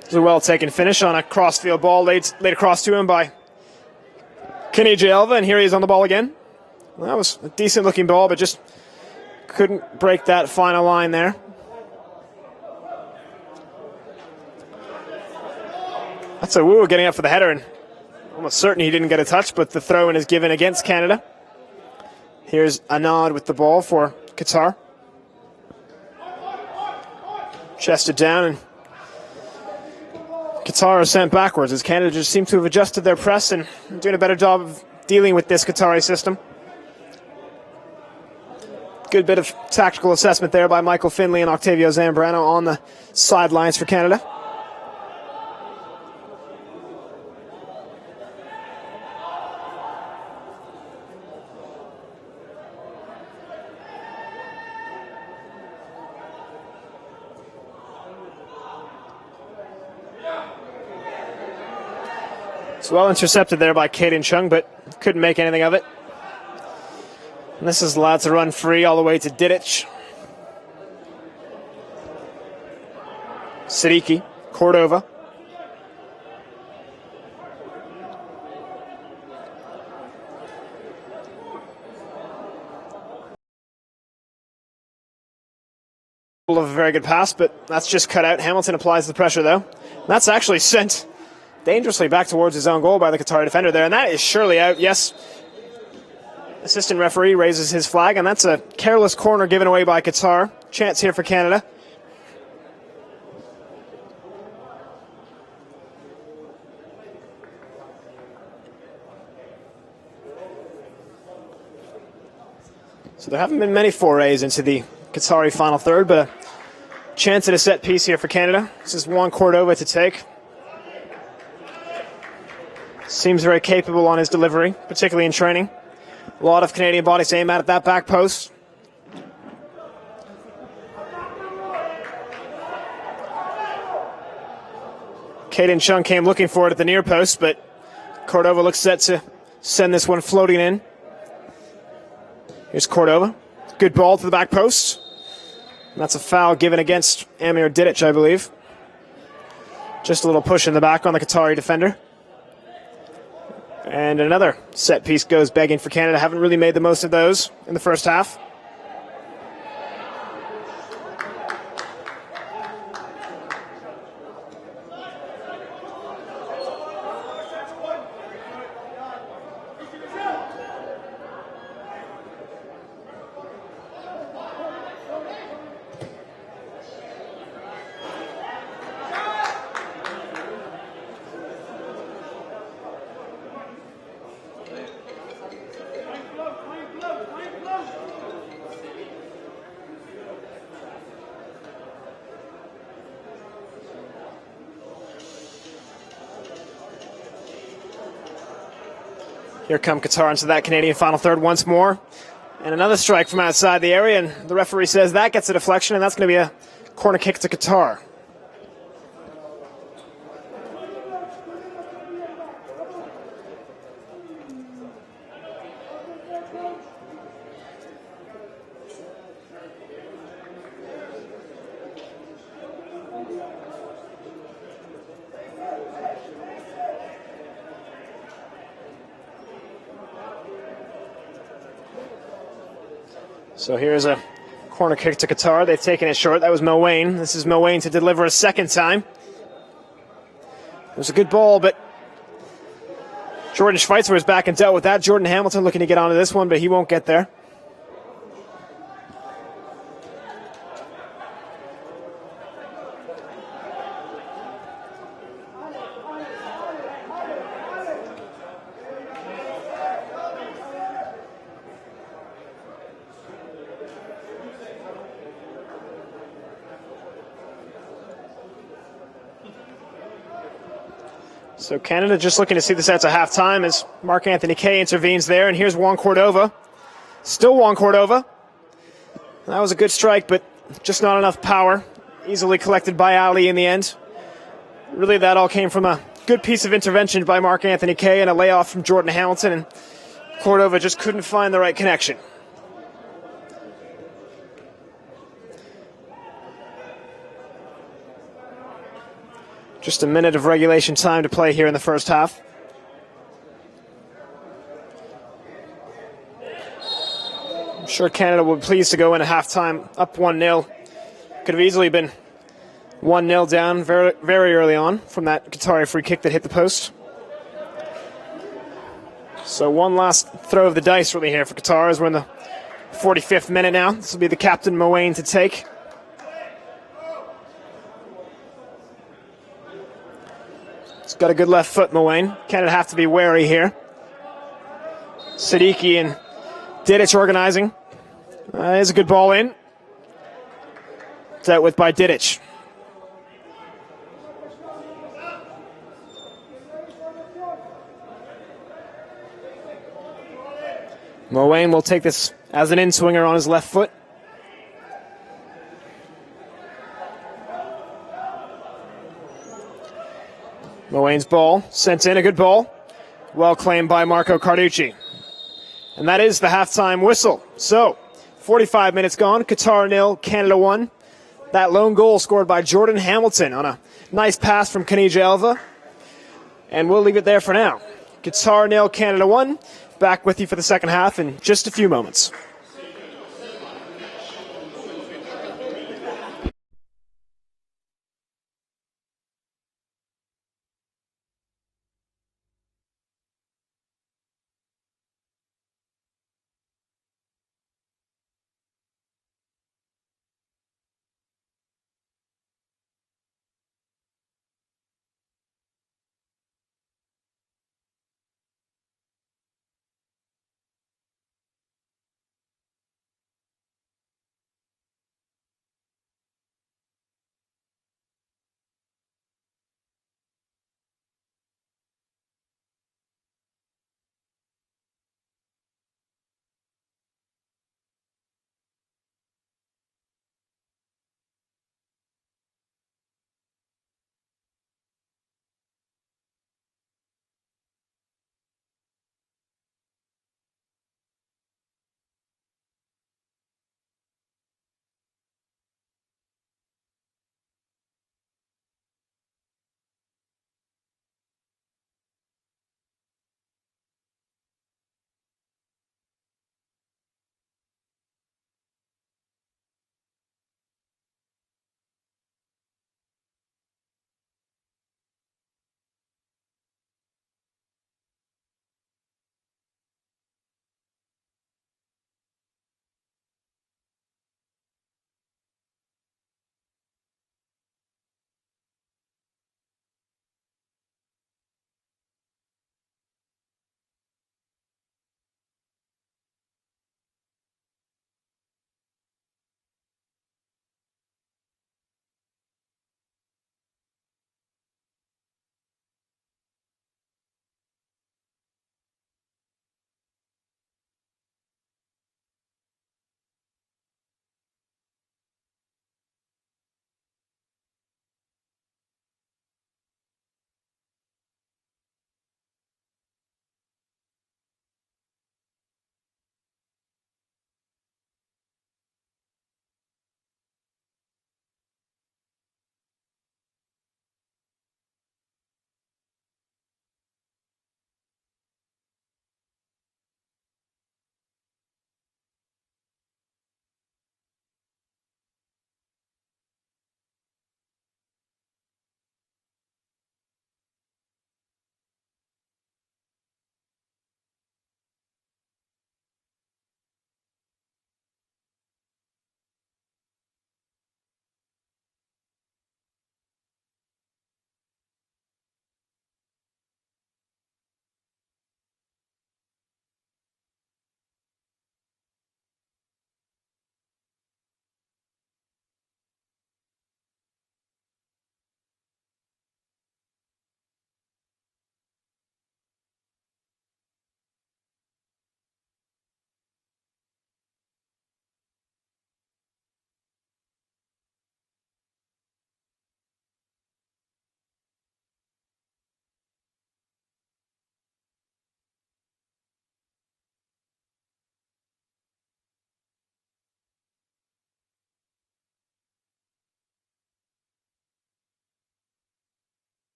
It was a well-taken finish on a crossfield ball laid across to him by Kenny Elva, and here he is on the ball again. Well, that was a decent-looking ball, but just couldn't break that final line there. That's a woo getting up for the header, and almost certain he didn't get a touch, but the throw-in is given against Canada. Here's Anad with the ball for Qatar. Chested down, and Qatar is sent backwards as Canada just seem to have adjusted their press and doing a better job of dealing with this Qatari system. Good bit of tactical assessment there by Michael Finley and Octavio Zambrano on the sidelines for Canada. It's well intercepted there by Caden Chung, but couldn't make anything of it. And this is allowed to run free all the way to Didic. Siddiqui, Cordova. Of a very good pass, but that's just cut out. Hamilton applies the pressure, though. And that's actually sent dangerously back towards his own goal by the Qatar defender there, and that is surely out. Yes. Assistant referee raises his flag, and that's a careless corner given away by Qatar. Chance here for Canada. So there haven't been many forays into the Qatari final third, but a chance at a set piece here for Canada. This is Juan Cordova to take. Seems very capable on his delivery, particularly in training. A lot of Canadian bodies aim at that back post. Caden Chung came looking for it at the near post, but Cordova looks set to send this one floating in. Here's Cordova. Good ball to the back post. And that's a foul given against Amir Didic, I believe. Just a little push in the back on the Qatari defender. And another set piece goes begging for Canada. Haven't really made the most of those in the first half. Here come Qatar into that Canadian final third once more. And another strike from outside the area, and the referee says that gets a deflection, and that's going to be a corner kick to Qatar. So here's a corner kick to Qatar. They've taken it short. That was Mo Wayne. This is Mo Wayne to deliver a second time. It was a good ball, but Jordan Schweitzer was back and dealt with that. Jordan Hamilton looking to get onto this one, but he won't get there. So Canada just looking to see this out to halftime as Mark-Anthony Kaye intervenes there. And here's Juan Cordova. Still Juan Cordova. That was a good strike, but just not enough power. Easily collected by Ali in the end. Really, that all came from a good piece of intervention by Mark-Anthony Kaye and a layoff from Jordan Hamilton. And Cordova just couldn't find the right connection. Just a minute of regulation time to play here in the first half. I'm sure Canada will be pleased to go in at halftime up 1-0. Could have easily been 1-0 down very, very early on from that Qatari free kick that hit the post. So one last throw of the dice really here for Qatar as we're in the 45th minute now. This will be the captain Mowain to take. He's got a good left foot, Mowain. Canada have to be wary here. Siddiqui and Didic organizing. There's a good ball in. Dealt with by Didic. Mowain will take this as an in-swinger on his left foot. Mowain's ball sent in, a good ball. Well claimed by Marco Carducci. And that is the halftime whistle. So, 45 minutes gone, Qatar 0, Canada 1. That lone goal scored by Jordan Hamilton on a nice pass from Khanija Elva. And we'll leave it there for now. Qatar 0, Canada 1. Back with you for the second half in just a few moments.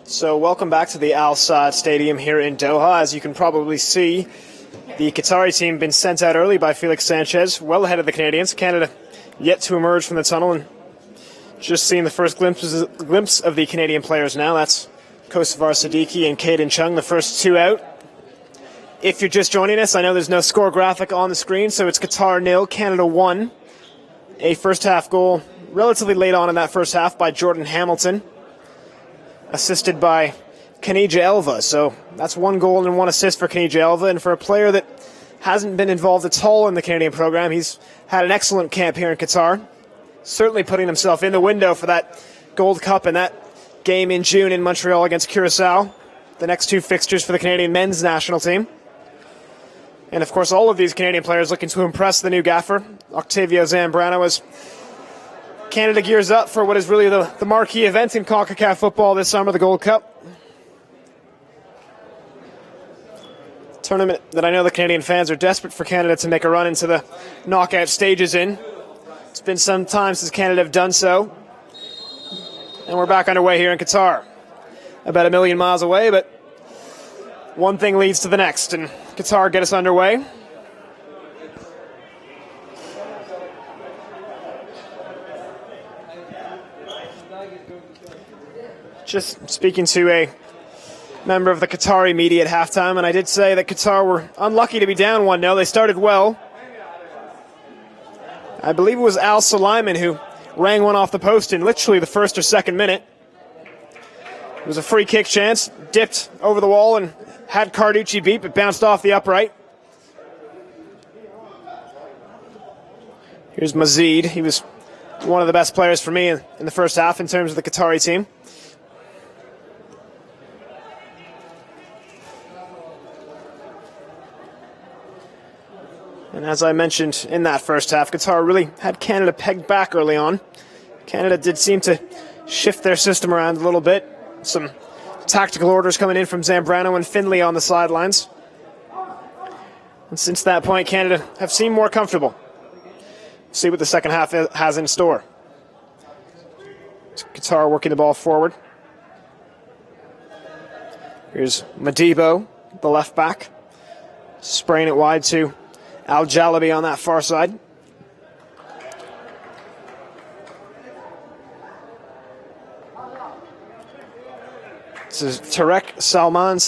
So welcome back to the Al Saad Stadium here in Doha. As you can probably see, the Qatari team been sent out early by Felix Sanchez, well ahead of the Canadians. Canada yet to emerge from the tunnel, and just seeing the first glimpse of the Canadian players now. That's Kosovar Siddiqui and Caden Chung, the first two out. If you're just joining us, I know there's no score graphic on the screen, so it's Qatar 0, Canada 1. A first half goal relatively late on in that first half by Jordan Hamilton, assisted by Kanija Elva. So that's 1 goal and 1 assist for Kanija Elva. And for a player that hasn't been involved at all in the Canadian program, he's had an excellent camp here in Qatar. Certainly putting himself in the window for that Gold Cup and that game in June in Montreal against Curacao. The next 2 fixtures for the Canadian men's national team. And of course, all of these Canadian players looking to impress the new gaffer, Octavio Zambrano, as Canada gears up for what is really the marquee event in CONCACAF football this summer, the Gold Cup. Tournament that I know the Canadian fans are desperate for Canada to make a run into the knockout stages in. It's been some time since Canada have done so. And we're back underway here in Qatar. About 1 million miles away, but one thing leads to the next, and Qatar get us underway. Just speaking to a member of the Qatari media at halftime, and I did say that Qatar were unlucky to be down 1-0. They started well. I believe it was Al Suleiman who rang one off the post in literally the first or second minute. It was a free kick chance, dipped over the wall and had Carducci beat, but bounced off the upright. Here's Mazid. He was one of the best players for me in the first half in terms of the Qatari team. And as I mentioned in that first half, Qatar really had Canada pegged back early on. Canada did seem to shift their system around a little bit. Some tactical orders coming in from Zambrano and Finley on the sidelines. And since that point, Canada have seemed more comfortable. See what the second half has in store. Qatar working the ball forward. Here's Madibo, the left back, spraying it wide to Al Jalabi on that far side. This is Tarek Salman.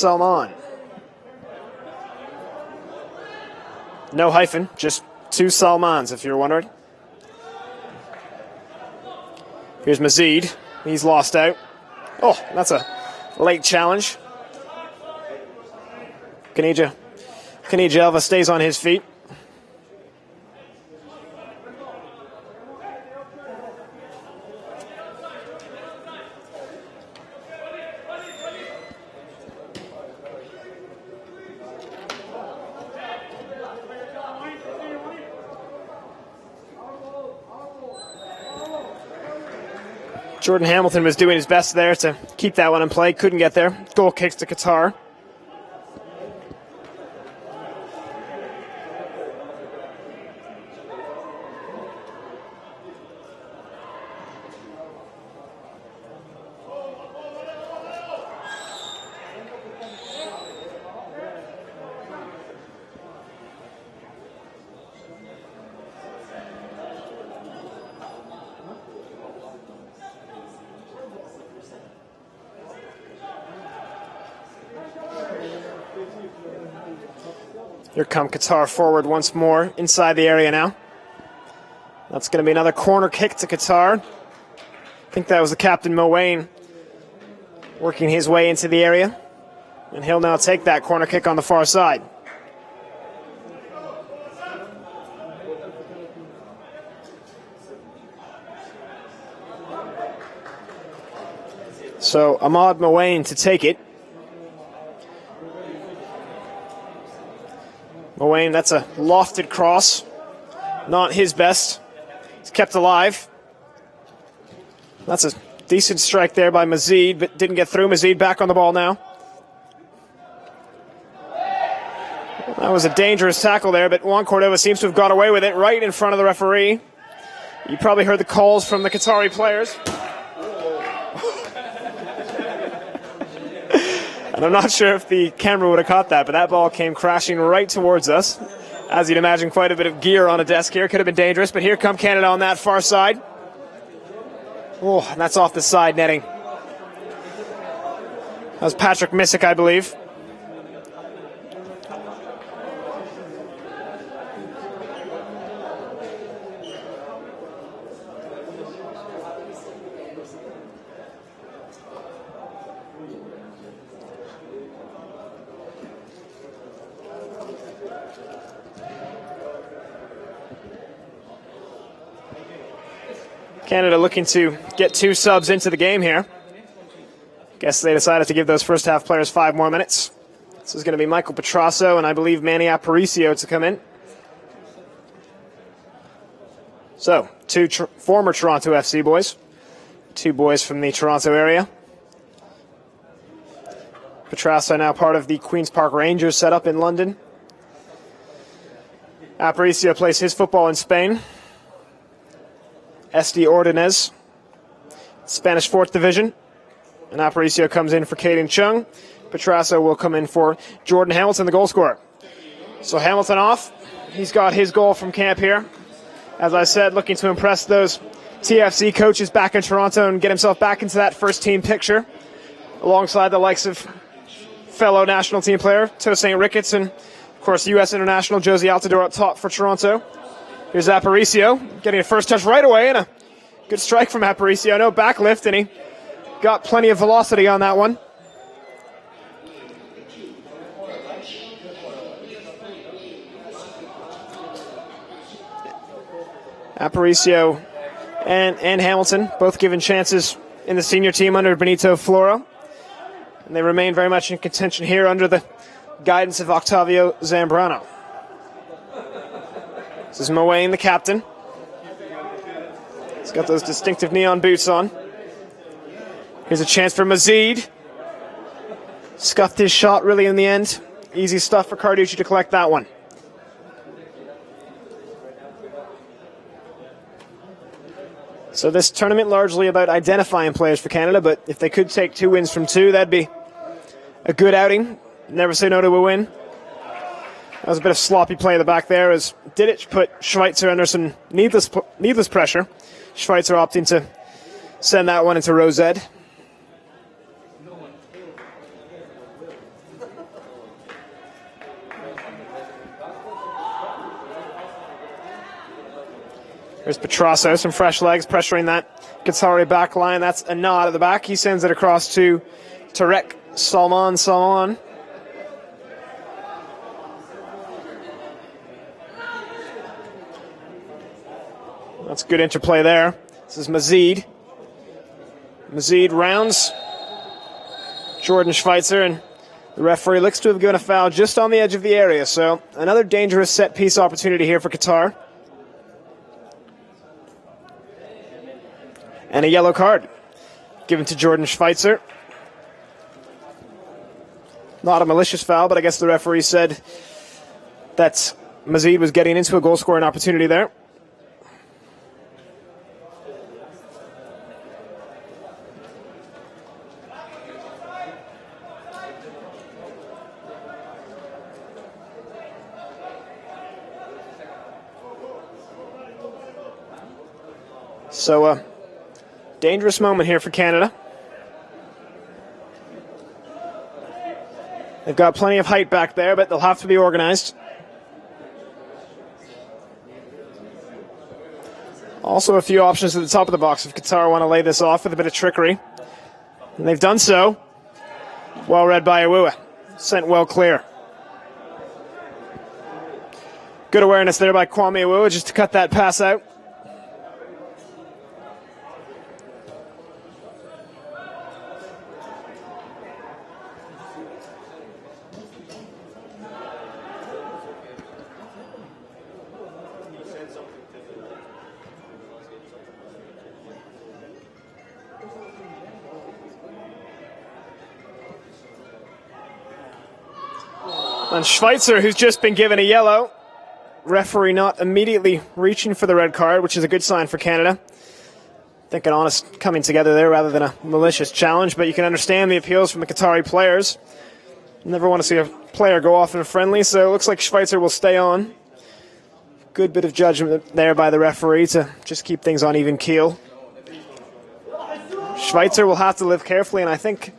No hyphen, just 2 Salmans, if you're wondering. Here's Mazid. He's lost out. Oh, that's a late challenge. Kanija Elva stays on his feet. Jordan Hamilton was doing his best there to keep that one in play. Couldn't get there. Goal kicks to Qatar. Here come Qatar forward once more, inside the area now. That's going to be another corner kick to Qatar. I think that was the captain, Mo Wayne, working his way into the area. And he'll now take that corner kick on the far side. So Ahmad Mowain to take it. Mowain, that's a lofted cross. Not his best. He's kept alive. That's a decent strike there by Mazid, but didn't get through. Mazid back on the ball now. That was a dangerous tackle there, but Juan Cordova seems to have got away with it right in front of the referee. You probably heard the calls from the Qatari players. And I'm not sure if the camera would have caught that, but that ball came crashing right towards us. As you'd imagine, quite a bit of gear on a desk here. Could have been dangerous, but here come Canada on that far side. Oh, and that's off the side netting. That was Patrick Missick, I believe. Canada looking to get 2 subs into the game here. Guess they decided to give those first half players 5 more minutes. This is going to be Michael Petrasso and I believe Manny Aparicio to come in. So, 2 former Toronto FC boys. 2 boys from the Toronto area. Petrasso now part of the Queen's Park Rangers setup in London. Aparicio plays his football in Spain. SD Ordonez, Spanish 4th Division. And Aparicio comes in for Caden Chung. Petrasso will come in for Jordan Hamilton, the goal scorer. So Hamilton off. He's got his goal from camp here. As I said, looking to impress those TFC coaches back in Toronto and get himself back into that first team picture, alongside the likes of fellow national team player Tosaint Ricketts and, of course, U.S. international Josie Altidore up top for Toronto. Here's Aparicio getting a first touch right away, and a good strike from Aparicio. No backlift, and he got plenty of velocity on that one. Aparicio and Hamilton both given chances in the senior team under Benito Floro. And they remain very much in contention here under the guidance of Octavio Zambrano. This is Mowain, the captain. He's got those distinctive neon boots on. Here's a chance for Mazid. Scuffed his shot really in the end. Easy stuff for Carducci to collect that one. So this tournament largely about identifying players for Canada, but if they could take 2 wins from 2, that'd be a good outing. Never say no to a win. That was a bit of sloppy play in the back there as Didic put Schweitzer under some needless pressure. Schweitzer opting to send that one into Rosed. There's Petrasso, some fresh legs pressuring that Qatari back line. That's a nod at the back. He sends it across to Tarek Salman. That's good interplay there. This is Mazid. Mazid rounds Jordan Schweitzer, and the referee looks to have given a foul just on the edge of the area. So another dangerous set-piece opportunity here for Qatar. And a yellow card given to Jordan Schweitzer. Not a malicious foul, but I guess the referee said that Mazid was getting into a goal-scoring opportunity there. So, dangerous moment here for Canada. They've got plenty of height back there, but they'll have to be organized. Also a few options at the top of the box if Qatar want to lay this off with a bit of trickery. And they've done so. Well read by Awuah. Sent well clear. Good awareness there by Kwame Awuah just to cut that pass out. And Schweitzer, who's just been given a yellow. Referee not immediately reaching for the red card, which is a good sign for Canada. I think an honest coming together there rather than a malicious challenge, but you can understand the appeals from the Qatari players. Never want to see a player go off in a friendly, so it looks like Schweitzer will stay on. Good bit of judgment there by the referee to just keep things on even keel. Schweitzer will have to live carefully, and I think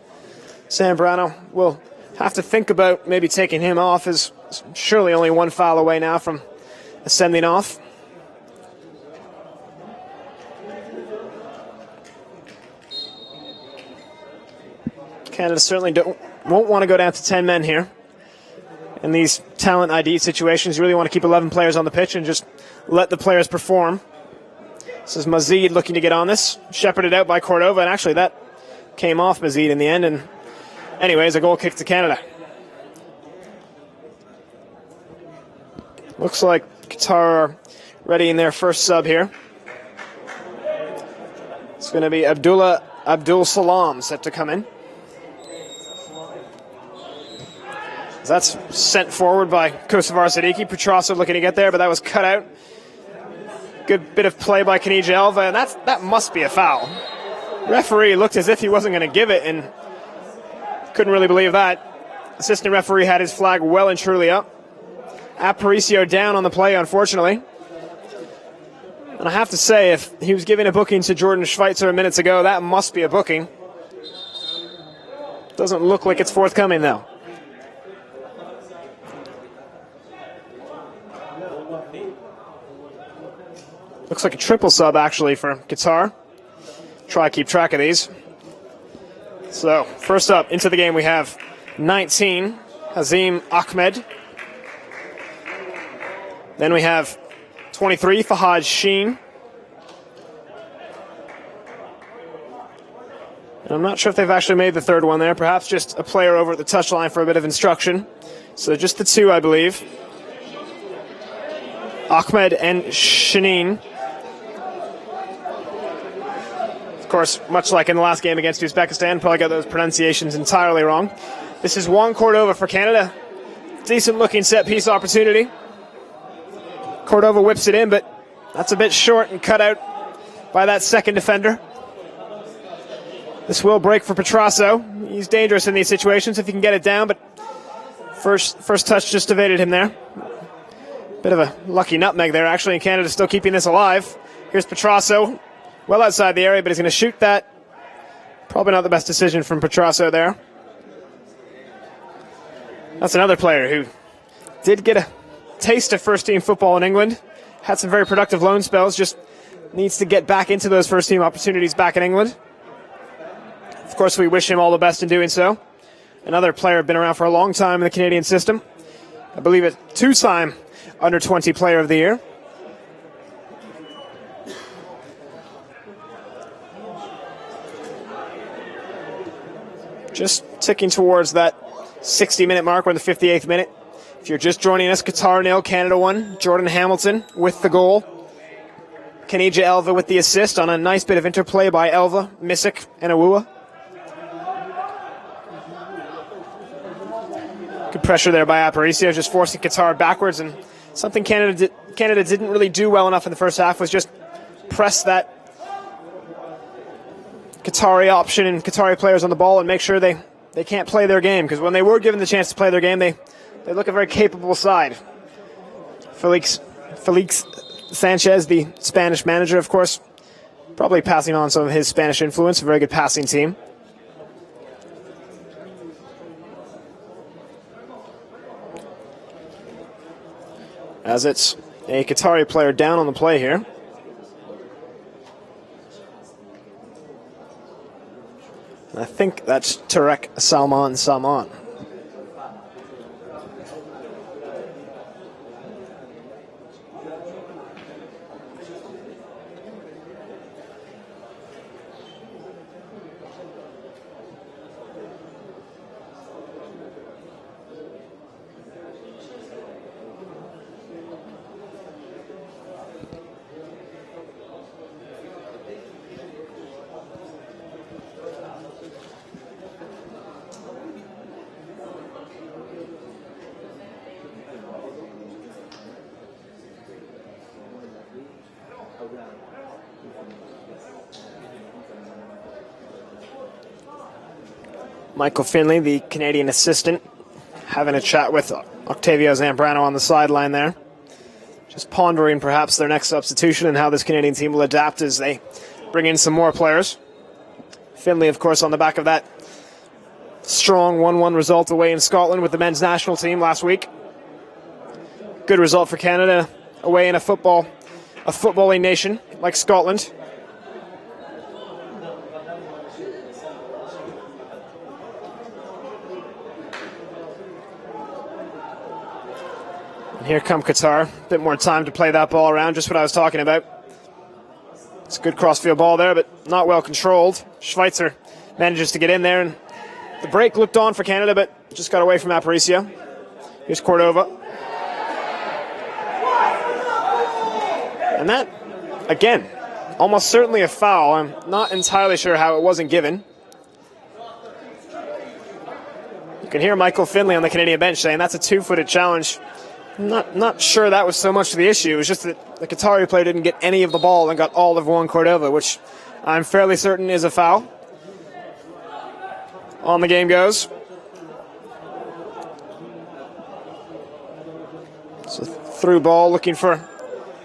Zambrano will have to think about maybe taking him off, as surely only one foul away now from sending off. Canada certainly won't want to go down to 10 men here. In these talent ID situations, you really want to keep 11 players on the pitch and just let the players perform. This is Mazid looking to get on this. Shepherded out by Cordova, and actually that came off Mazid in the end. And anyways, a goal kick to Canada. Looks like Qatar are ready in their first sub here. It's going to be Abdul Salam set to come in. That's sent forward by Kosovar Siddiqui. Petrasso looking to get there, but that was cut out. Good bit of play by Kanija Elva, and that must be a foul. Referee looked as if he wasn't going to give it, and couldn't really believe that. Assistant referee had his flag well and truly up. Aparicio down on the play, unfortunately. And I have to say, if he was giving a booking to Jordan Schweitzer minutes ago, that must be a booking. Doesn't look like it's forthcoming, though. Looks like a triple sub, actually, for Qatar. Try to keep track of these. So, first up, into the game we have 19, Hazim Ahmed. Then we have 23, Fahad Sheen. And I'm not sure if they've actually made the third one there. Perhaps just a player over at the touchline for a bit of instruction. So just the two, I believe. Ahmed and Shaneen. Of course, much like in the last game against Uzbekistan, probably got those pronunciations entirely wrong. This is Juan Cordova for Canada. Decent-looking set-piece opportunity. Cordova whips it in, but that's a bit short and cut out by that second defender. This will break for Petrasso. He's dangerous in these situations if he can get it down, but first touch just evaded him there. Bit of a lucky nutmeg there, actually, and Canada still keeping this alive. Here's Petrasso. Well outside the area, but he's going to shoot that. Probably not the best decision from Petrasso there. That's another player who did get a taste of first-team football in England. Had some very productive loan spells, just needs to get back into those first-team opportunities back in England. Of course, we wish him all the best in doing so. Another player been around for a long time in the Canadian system. I believe a two-time under-20 player of the year. Just ticking towards that 60-minute mark. We're in the 58th minute. If you're just joining us, Qatar 0, Canada 1. Jordan Hamilton with the goal. Kanija Elva with the assist on a nice bit of interplay by Elva, Missick, and Awua. Good pressure there by Aparicio, just forcing Qatar backwards. And something Canada didn't really do well enough in the first half was just press that Qatari option and Qatari players on the ball and make sure they can't play their game. Because when they were given the chance to play their game, they look a very capable side. Felix Sanchez, the Spanish manager, of course, probably passing on some of his Spanish influence. A very good passing team. As it's a Qatari player down on the play here. I think that's Tarek Salman. Michael Finley, the Canadian assistant, having a chat with Octavio Zambrano on the sideline there. Just pondering perhaps their next substitution and how this Canadian team will adapt as they bring in some more players. Finley, of course, on the back of that strong 1-1 result away in Scotland with the men's national team last week. Good result for Canada away in a footballing nation like Scotland. And here come Qatar. A bit more time to play that ball around, just what I was talking about. It's a good crossfield ball there, but not well controlled. Schweitzer manages to get in there, and the break looked on for Canada, but just got away from Aparicio. Here's Cordova. And that, again, almost certainly a foul. I'm not entirely sure how it wasn't given. You can hear Michael Finley on the Canadian bench saying that's a two-footed challenge. Not sure that was so much the issue. It was just that the Qatari player didn't get any of the ball and got all of Juan Cordova, which I'm fairly certain is a foul. On the game goes. It's a through ball looking for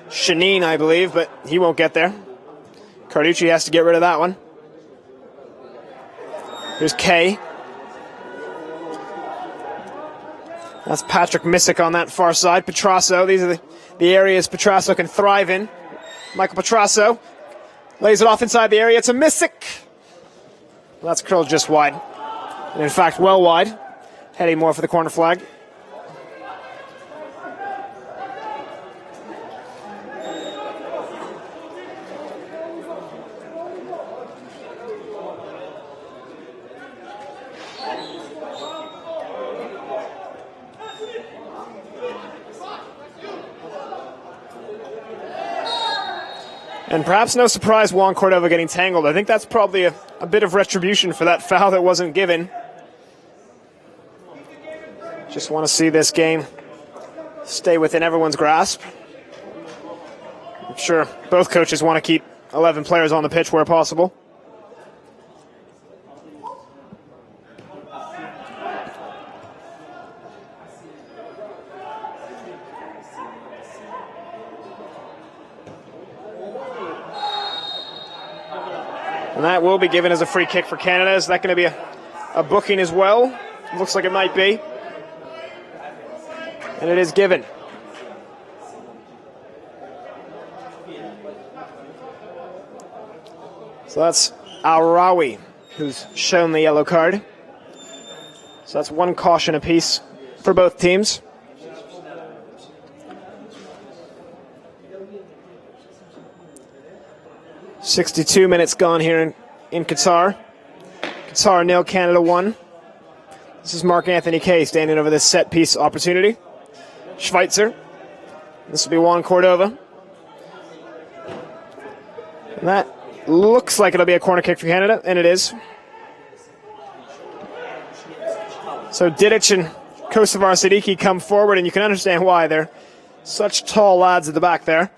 Shanine, I believe, but he won't get there. Carducci has to get rid of that one. Here's Kay. That's Patrick Missick on that far side. Petrasso, these are the areas Petrasso can thrive in. Michael Petrasso lays it off inside the area to Missick. Well, that's curled just wide. And in fact, well wide. Heading more for the corner flag. And perhaps no surprise Juan Cordova getting tangled. I think that's probably a bit of retribution for that foul that wasn't given. Just want to see this game stay within everyone's grasp. I'm sure both coaches want to keep 11 players on the pitch where possible. And that will be given as a free kick for Canada. Is that going to be a booking as well? Looks like it might be. And it is given. So that's Arawi who's shown the yellow card. So that's one caution apiece for both teams. .62 minutes gone here in Qatar. Qatar 0, Canada 1. This is Mark Anthony Kay standing over this set piece opportunity. Schweitzer. This will be Juan Cordova. And that looks like it'll be a corner kick for Canada, and it is. So Didic and Kosovar Siddiqui come forward, and you can understand why. They're such tall lads at the back there.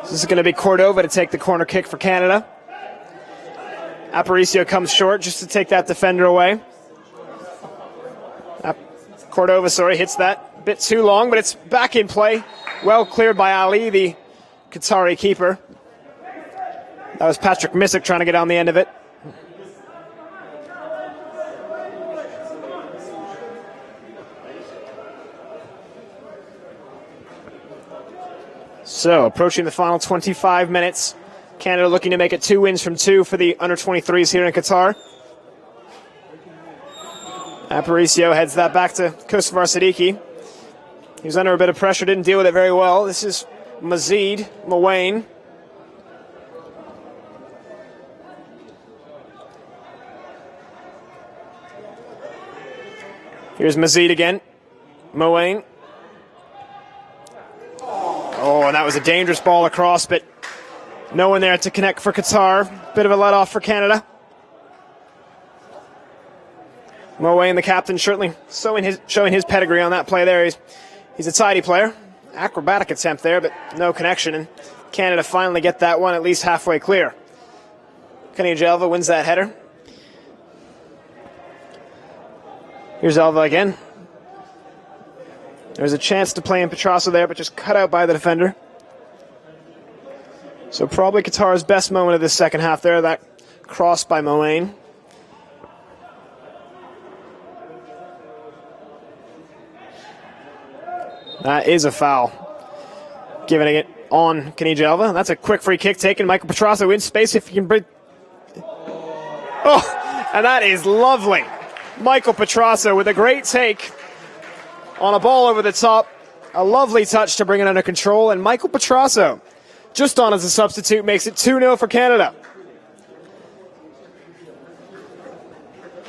This is going to be Cordova to take the corner kick for Canada. Aparicio comes short just to take that defender away. Cordova, hits that. A bit too long, but it's back in play. Well cleared by Ali, the Qatari keeper. That was Patrick Missick trying to get on the end of it. So, approaching the final 25 minutes. Canada looking to make it 2 wins from 2 for the under-23s here in Qatar. Aparicio heads that back to Kosovar Siddiqui. He was under a bit of pressure, didn't deal with it very well. This is Mazid Mawayne. Here's Mazid again. Mawayne. Oh, and that was a dangerous ball across, but no one there to connect for Qatar. Bit of a let-off for Canada. Mawayne, the captain, certainly showing his pedigree on that play there. He's a tidy player. Acrobatic attempt there, but no connection. And Canada finally get that one at least halfway clear. Kenija Elva wins that header. Here's Elva again. There's a chance to play in Petrasso there, but just cut out by the defender. So probably Qatar's best moment of this second half there, that cross by Moain. That is a foul. Giving it on Kenija Elva. That's a quick free kick taken. Michael Petrasso in space if he can bring... Oh, and that is lovely. Michael Petrasso with a great take on a ball over the top. A lovely touch to bring it under control. And Michael Petrasso, just on as a substitute, makes it 2-0 for Canada.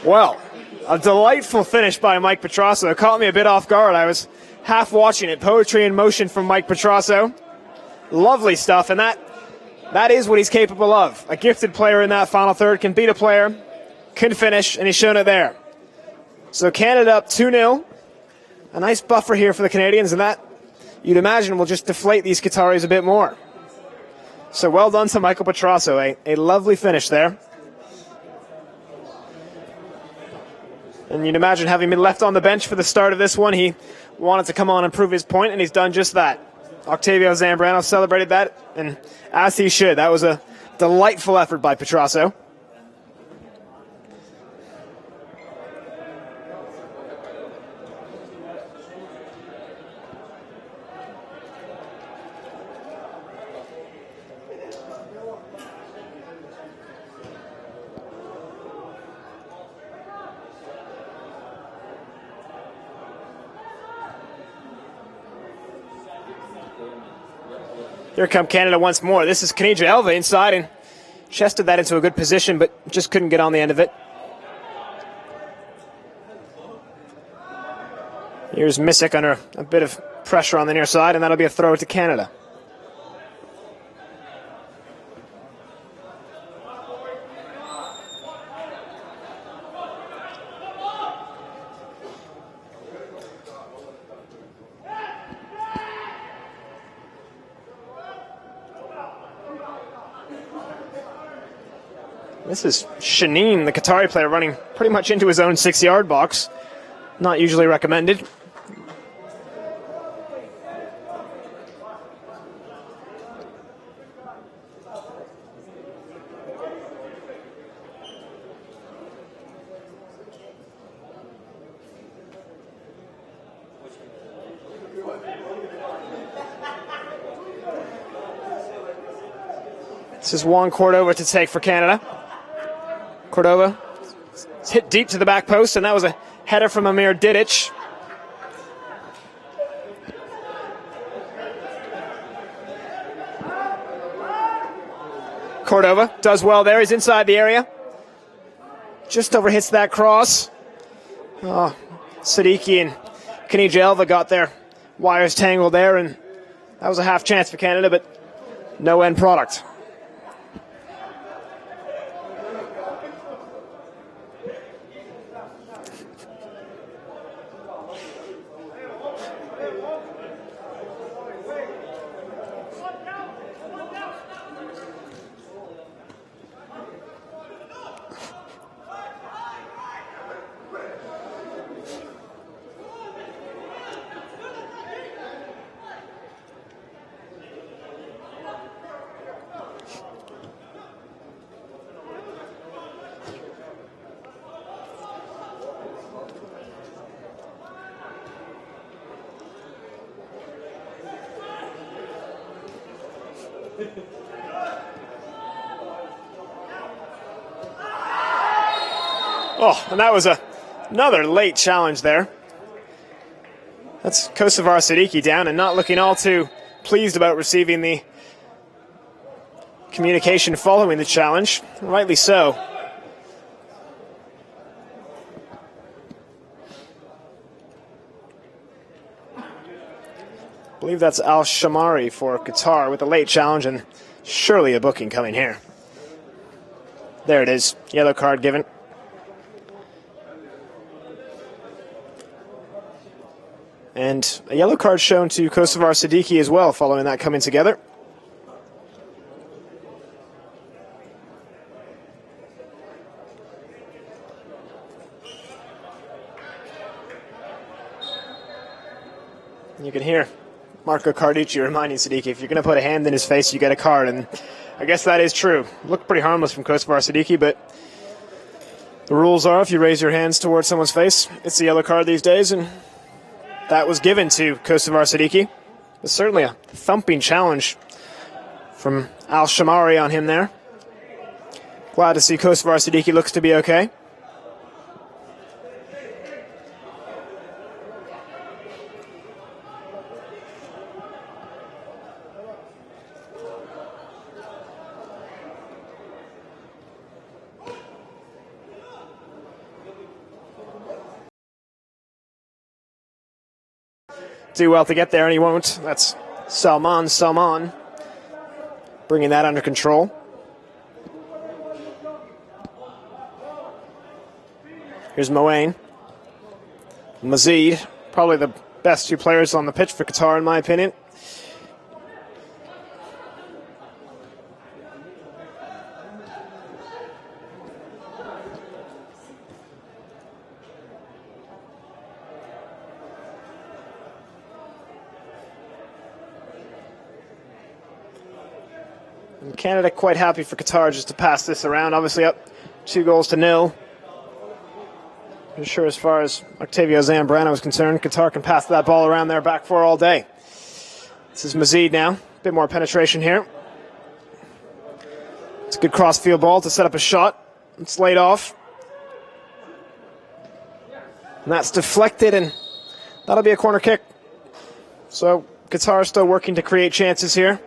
Well, a delightful finish by Mike Petrasso. It caught me a bit off guard. I was half watching it. Poetry in motion from Mike Petrasso. Lovely stuff, and that is what he's capable of. A gifted player in that final third, can beat a player, can finish, and he's shown it there. So Canada up 2-0. A nice buffer here for the Canadians, and that, you'd imagine, will just deflate these Qataris a bit more. So well done to Michael Petrasso. A lovely finish there. And you'd imagine, having been left on the bench for the start of this one, he wanted to come on and prove his point, and he's done just that. Octavio Zambrano celebrated that, and as he should. That was a delightful effort by Petrasso. Here come Canada once more. This is Kenija Elva inside and chested that into a good position, but just couldn't get on the end of it. Here's Misick under a bit of pressure on the near side, and that'll be a throw to Canada. This is Shaneen, the Qatari player, running pretty much into his own 6-yard box. Not usually recommended. This is Juan Cordova to take for Canada. Cordova hit deep to the back post, and that was a header from Amir Didic. Cordova does well there. He's inside the area. Just overhits that cross. Oh, Siddiqui and Kenija Elva got their wires tangled there, and that was a half chance for Canada, but no end product. Oh, and that was another late challenge there. That's Kosovar Siddiqui down and not looking all too pleased about receiving the communication following the challenge. Rightly so. I believe that's Al Shamari for Qatar with a late challenge, and surely a booking coming here. There it is. Yellow card given. And a yellow card shown to Kosovar Siddiqui as well, following that coming together. You can hear Marco Carducci reminding Siddiqui, if you're going to put a hand in his face, you get a card. And I guess that is true. Looked pretty harmless from Kosovar Siddiqui, but the rules are if you raise your hands towards someone's face, it's a yellow card these days, and that was given to Kosovar Siddiqui. It's certainly a thumping challenge from Al-Shamari on him there. Glad to see Kosovar Siddiqui looks to be okay. Do well to get there, and he won't. That's Salman bringing that under control. Here's Moain. Mazid, probably the best two players on the pitch for Qatar, in my opinion. Canada quite happy for Qatar just to pass this around. Obviously up 2-0. I'm sure as far as Octavio Zambrano is concerned, Qatar can pass that ball around their back four all day. This is Mazid now. A bit more penetration here. It's a good cross-field ball to set up a shot. It's laid off. And that's deflected, and that'll be a corner kick. So Qatar still working to create chances here.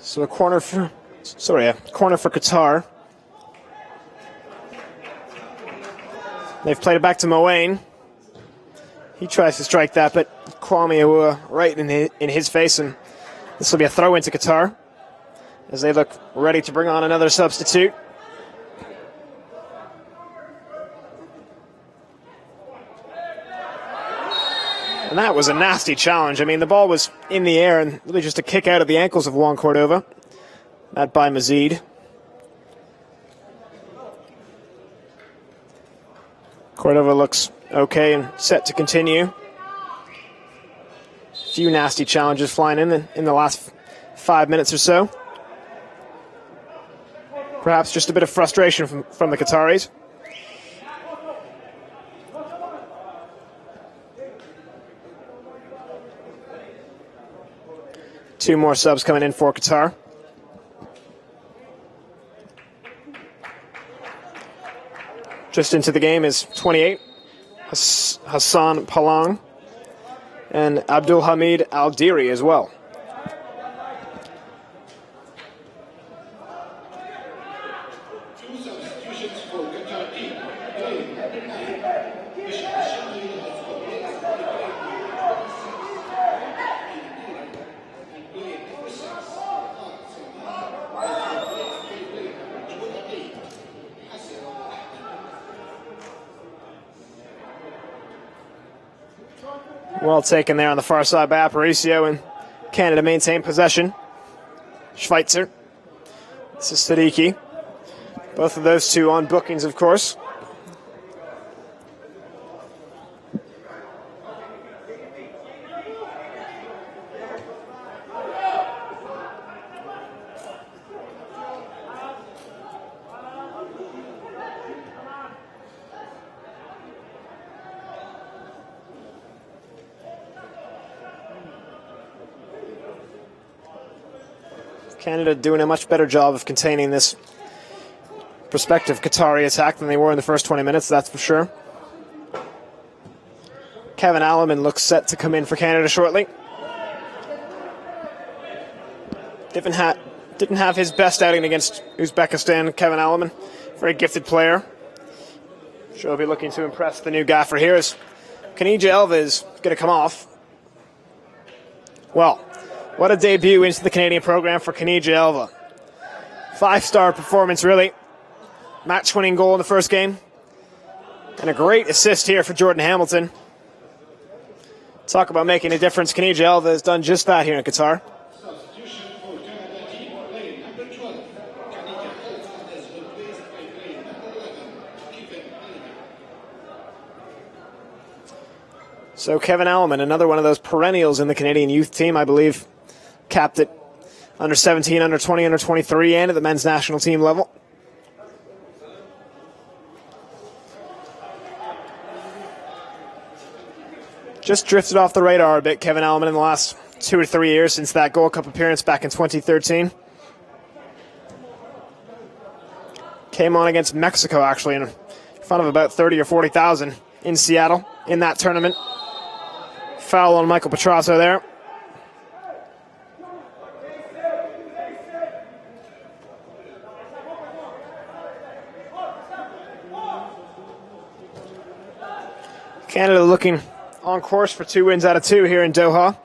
So a corner for Qatar. They've played it back to Moain. He tries to strike that, but Kwame Awuah right in his face, and this will be a throw into Qatar as they look ready to bring on another substitute. And that was a nasty challenge. I mean, the ball was in the air and really just a kick out of the ankles of Juan Cordova. That by Mazid. Cordova looks okay and set to continue. A few nasty challenges flying in the last 5 minutes or so. Perhaps just a bit of frustration from the Qataris. Two more subs coming in for Qatar. Just into the game is 28, Hassan Palang, and Abdul Hamid Al-Diri as well. Well taken there on the far side by Aparicio, and Canada maintain possession. Schweitzer. This is Siddiqui. Both of those two on bookings, of course. Canada doing a much better job of containing this prospective Qatari attack than they were in the first 20 minutes, that's for sure. Kevin Alleman looks set to come in for Canada shortly. Didn't have his best outing against Uzbekistan, Kevin Alleman. Very gifted player. Sure, he'll be looking to impress the new gaffer here as Kenija Elva is going to come off. Well, what a debut into the Canadian program for Kenija Elva. 5-star performance, really. Match-winning goal in the first game. And a great assist here for Jordan Hamilton. Talk about making a difference. Kenija Elva has done just that here in Qatar. So Kevin Allman, another one of those perennials in the Canadian youth team, I believe, capped it under 17, under 20, under 23, and at the men's national team level. Just drifted off the radar a bit, Kevin Allman, in the last 2 or 3 years since that Gold Cup appearance back in 2013. Came on against Mexico, actually, in front of about 30 or 40,000 in Seattle in that tournament. Foul on Michael Petrasso there. Canada looking on course for 2 wins out of 2 here in Doha.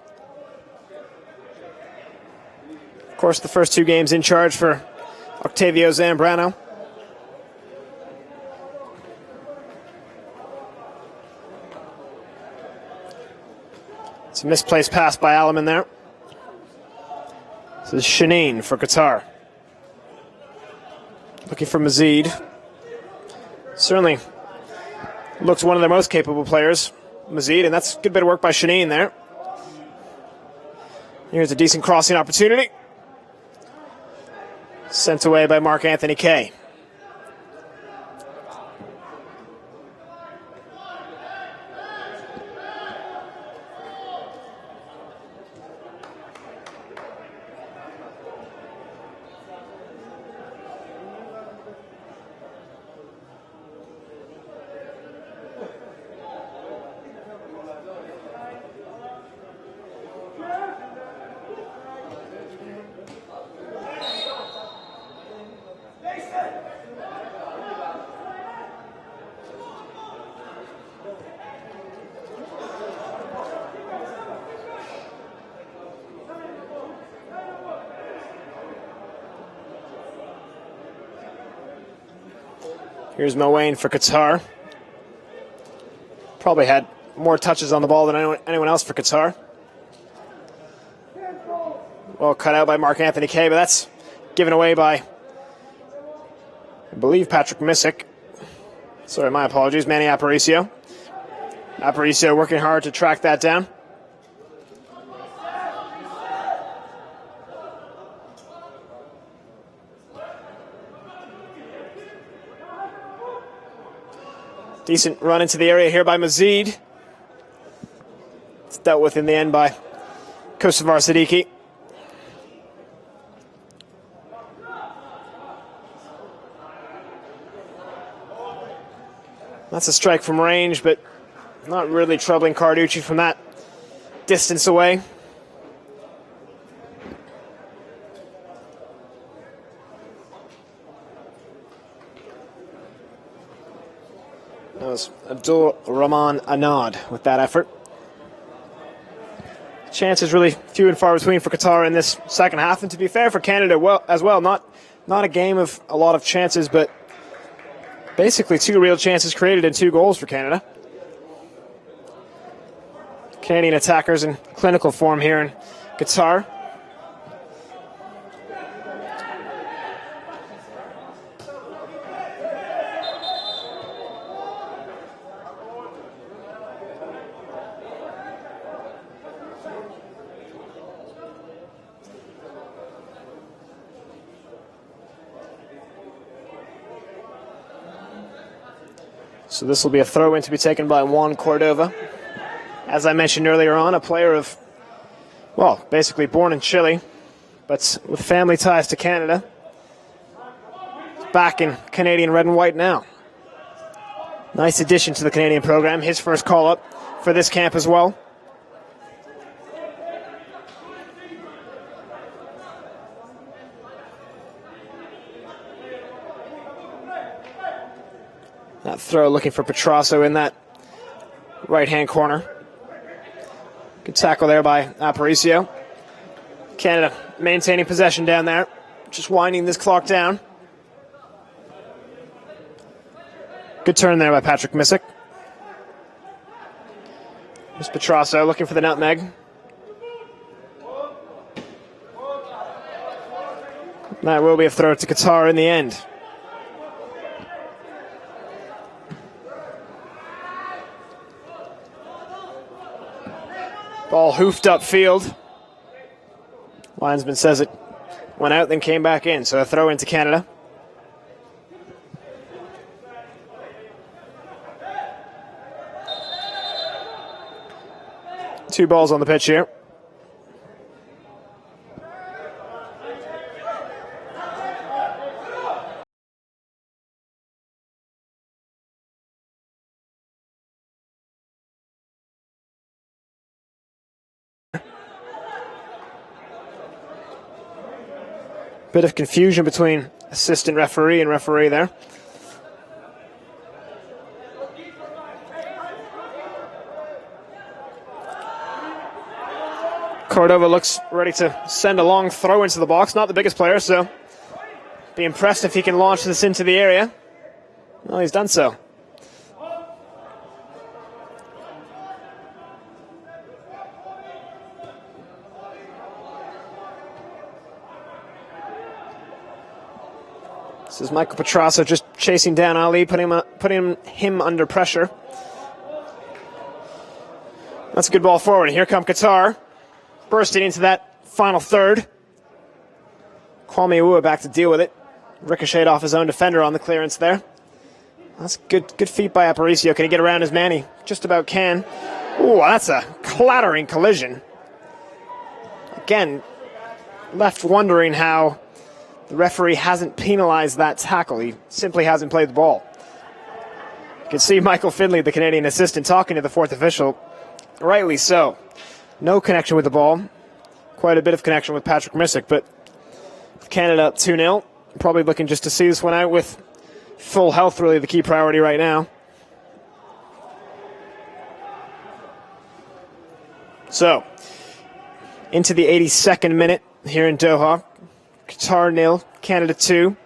Of course, the first 2 games in charge for Octavio Zambrano. It's a misplaced pass by Alaman there. This is Shaneen for Qatar. Looking for Mazid. Certainly looks one of their most capable players, Mazid, and that's a good bit of work by Shaneen there. Here's a decent crossing opportunity. Sent away by Mark Anthony Kay. Here's Mowain for Qatar. Probably had more touches on the ball than anyone else for Qatar. Well cut out by Mark Anthony Kay, but that's given away by, I believe, Patrick Missick. Sorry, my apologies, Manny Aparicio. Aparicio working hard to track that down. Decent run into the area here by Mazid. It's dealt with in the end by Kosovar Siddiqui. That's a strike from range, but not really troubling Carducci from that distance away. That was Abdul Rahman Anad with that effort. Chances really few and far between for Qatar in this second half, and to be fair for Canada as well, not a game of a lot of chances, but basically 2 real chances created and 2 goals for Canada. Canadian attackers in clinical form here in Qatar. So this will be a throw-in to be taken by Juan Cordova. As I mentioned earlier on, a player of, well, basically born in Chile, but with family ties to Canada. Back in Canadian red and white now. Nice addition to the Canadian program. His first call-up for this camp as well. That throw looking for Petrasso in that right-hand corner. Good tackle there by Aparicio. Canada maintaining possession down there, just winding this clock down. Good turn there by Patrick Missick. Here's Petrasso looking for the nutmeg. That will be a throw to Qatar in the end. Ball hoofed upfield. Linesman says it went out, then came back in. So a throw into Canada. Two balls on the pitch here. Bit of confusion between assistant referee and referee there. Cordova looks ready to send a long throw into the box. Not the biggest player, so be impressed if he can launch this into the area. Well, he's done so. This is Michael Petrasso just chasing down Ali, putting him under pressure. That's a good ball forward. Here come Qatar, bursting into that final third. Kwame Awuah back to deal with it. Ricocheted off his own defender on the clearance there. That's good feet by Aparicio. Can he get around his man? He just about can. Ooh, that's a clattering collision. Again, left wondering how the referee hasn't penalized that tackle. He simply hasn't played the ball. You can see Michael Finley, the Canadian assistant, talking to the fourth official. Rightly so. No connection with the ball. Quite a bit of connection with Patrick Missick, but Canada up 2-0. Probably looking just to see this one out with full health, really the key priority right now. So, into the 82nd minute here in Doha. Qatar 0, Canada 2.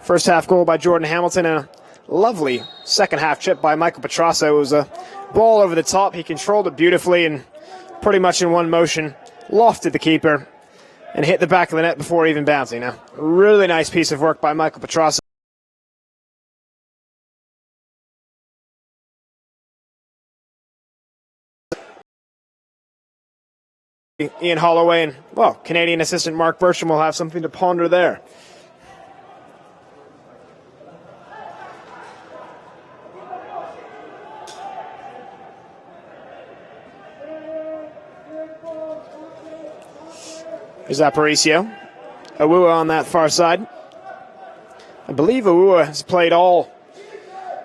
First half goal by Jordan Hamilton and a lovely second half chip by Michael Petrasso. It was a ball over the top. He controlled it beautifully and pretty much in one motion lofted the keeper and hit the back of the net before even bouncing. A really nice piece of work by Michael Petrasso. Ian Holloway and, well, Canadian assistant Mark Bertram will have something to ponder there. Here's Aparicio. Awuah on that far side. I believe Awuah has played all,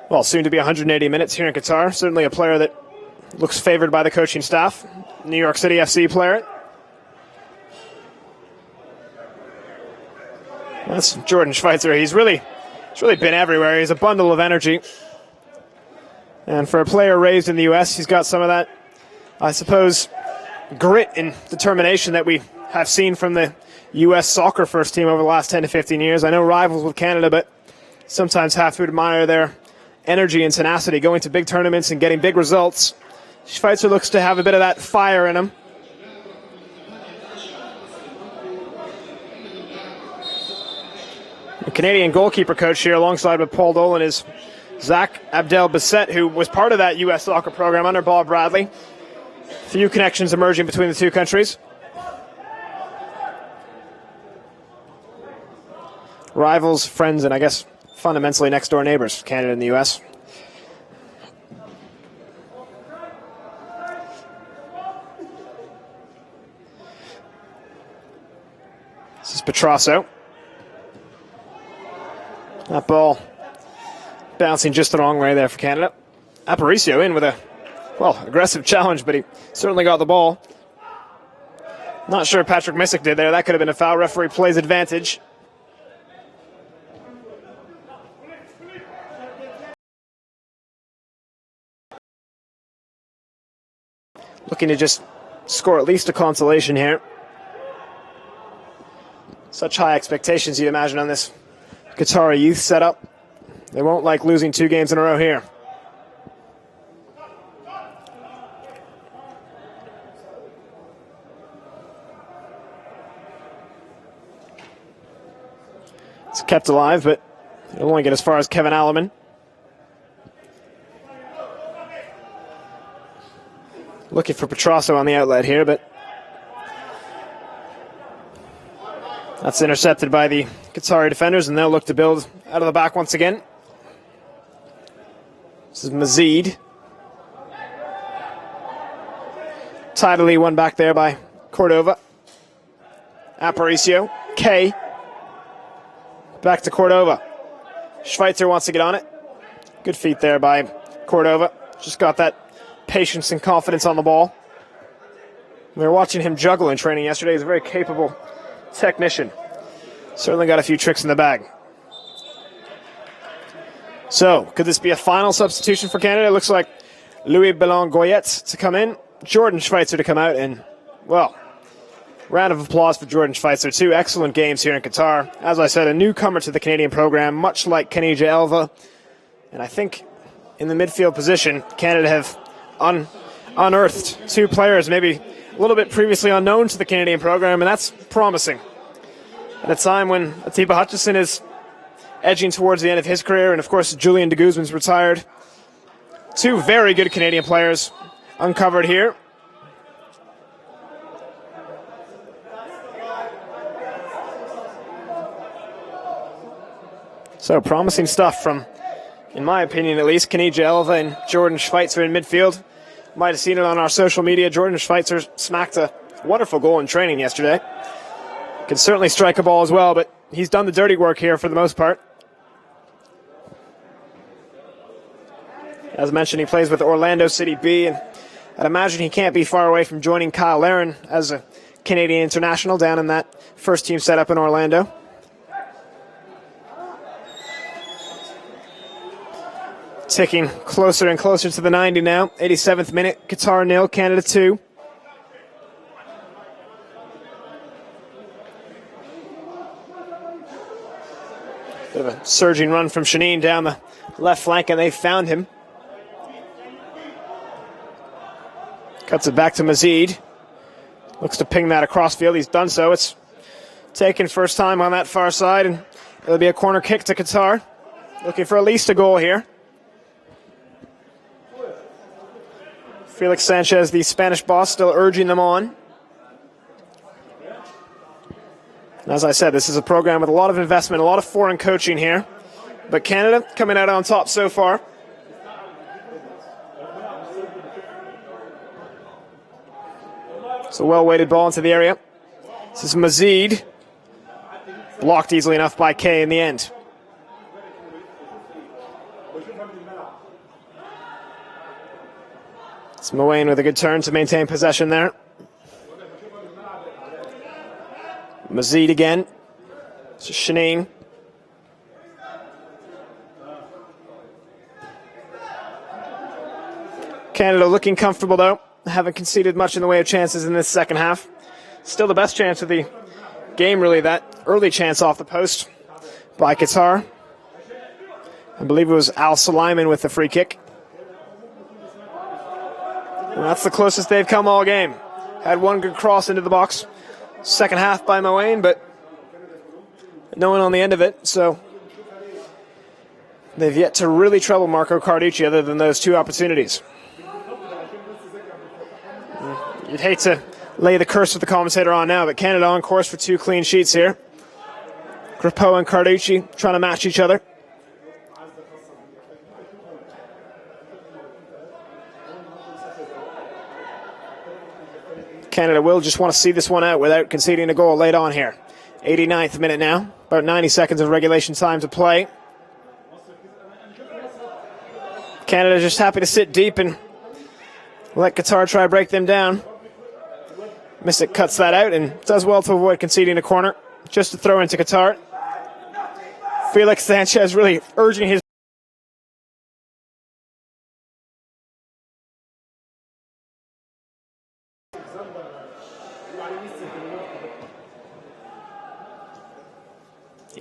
well, soon to be 180 minutes here in Qatar. Certainly a player that looks favored by the coaching staff. New York City FC player. That's Jordan Schweitzer. He's really been everywhere. He's a bundle of energy. And for a player raised in the U.S., he's got some of that, I suppose, grit and determination that we have seen from the U.S. soccer first team over the last 10 to 15 years. I know rivals with Canada, but sometimes have to admire their energy and tenacity going to big tournaments and getting big results. Schweitzer looks to have a bit of that fire in him. The Canadian goalkeeper coach here alongside with Paul Dolan is Zach Abdel-Basset, who was part of that U.S. soccer program under Bob Bradley. Few connections emerging between the two countries. Rivals, friends, and I guess fundamentally next-door neighbors, Canada and the U.S. This is Petrasso. That ball bouncing just the wrong way there for Canada. Aparicio in with a, well, aggressive challenge, but he certainly got the ball. Not sure Patrick Missick did there. That could have been a foul. Referee plays advantage. looking to just score at least a consolation here. Such high expectations, you'd imagine, on this Qatar youth setup. They won't like losing 2 games in a row here. It's kept alive, but it'll only get as far as Kevin Alleman. Looking for Petrasso on the outlet here, but that's intercepted by the Qatari defenders, and they'll look to build out of the back once again. This is Mazid. Tidily won back there by Cordova. Aparicio. K. Back to Cordova. Schweitzer wants to get on it. Good feet there by Cordova. Just got that patience and confidence on the ball. We were watching him juggle in training yesterday. He's a very capable technician. Certainly got a few tricks in the bag. So, could this be a final substitution for Canada? It looks like Louis Bellon-Goyette to come in, Jordan Schweitzer to come out, and, well, round of applause for Jordan Schweitzer. 2 excellent games here in Qatar. As I said, a newcomer to the Canadian program, much like Kenija Elva. And I think in the midfield position, Canada have unearthed 2 players maybe a little bit previously unknown to the Canadian program, and that's promising. At a time when Atiba Hutchison is edging towards the end of his career, and of course Julian de Guzman's retired. 2 very good Canadian players uncovered here. So promising stuff from, in my opinion at least, Kenija Elva and Jordan Schweitzer in midfield. Might have seen it on our social media. Jordan Schweitzer smacked a wonderful goal in training yesterday. Can certainly strike a ball as well, but he's done the dirty work here for the most part. As mentioned, he plays with Orlando City B, and I'd imagine he can't be far away from joining Kyle Larin as a Canadian international down in that first team setup in Orlando. Ticking closer and closer to the 90 now. 87th minute, Qatar 0, Canada 2. Bit of a surging run from Shaneen down the left flank, and they found him. Cuts it back to Mazid. Looks to ping that across field. He's done so. It's taken first time on that far side, and it'll be a corner kick to Qatar. Looking for at least a goal here. Felix Sanchez, the Spanish boss, still urging them on. And as I said, this is a program with a lot of investment, a lot of foreign coaching here. But Canada coming out on top so far. It's a well-weighted ball into the area. This is Mazid. Blocked easily enough by Kay in the end. It's Mowain with a good turn to maintain possession there. Mazid again. It's Shaneen. Canada looking comfortable though. Haven't conceded much in the way of chances in this second half. Still the best chance of the game, really, that early chance off the post by Qatar. I believe it was Al Suleiman with the free kick. And that's the closest they've come all game. Had one good cross into the box. Second half by Mowain, but no one on the end of it, so they've yet to really trouble Marco Carducci other than those 2 opportunities. You'd hate to lay the curse with the commentator on now, but Canada on course for 2 clean sheets here. Grapeau and Carducci trying to match each other. Canada will just want to see this one out without conceding a goal late on here. 89th minute now, about 90 seconds of regulation time to play. Canada just happy to sit deep and let Qatar try to break them down. Missick cuts that out and does well to avoid conceding a corner. Just to throw into Qatar. Felix Sanchez really urging his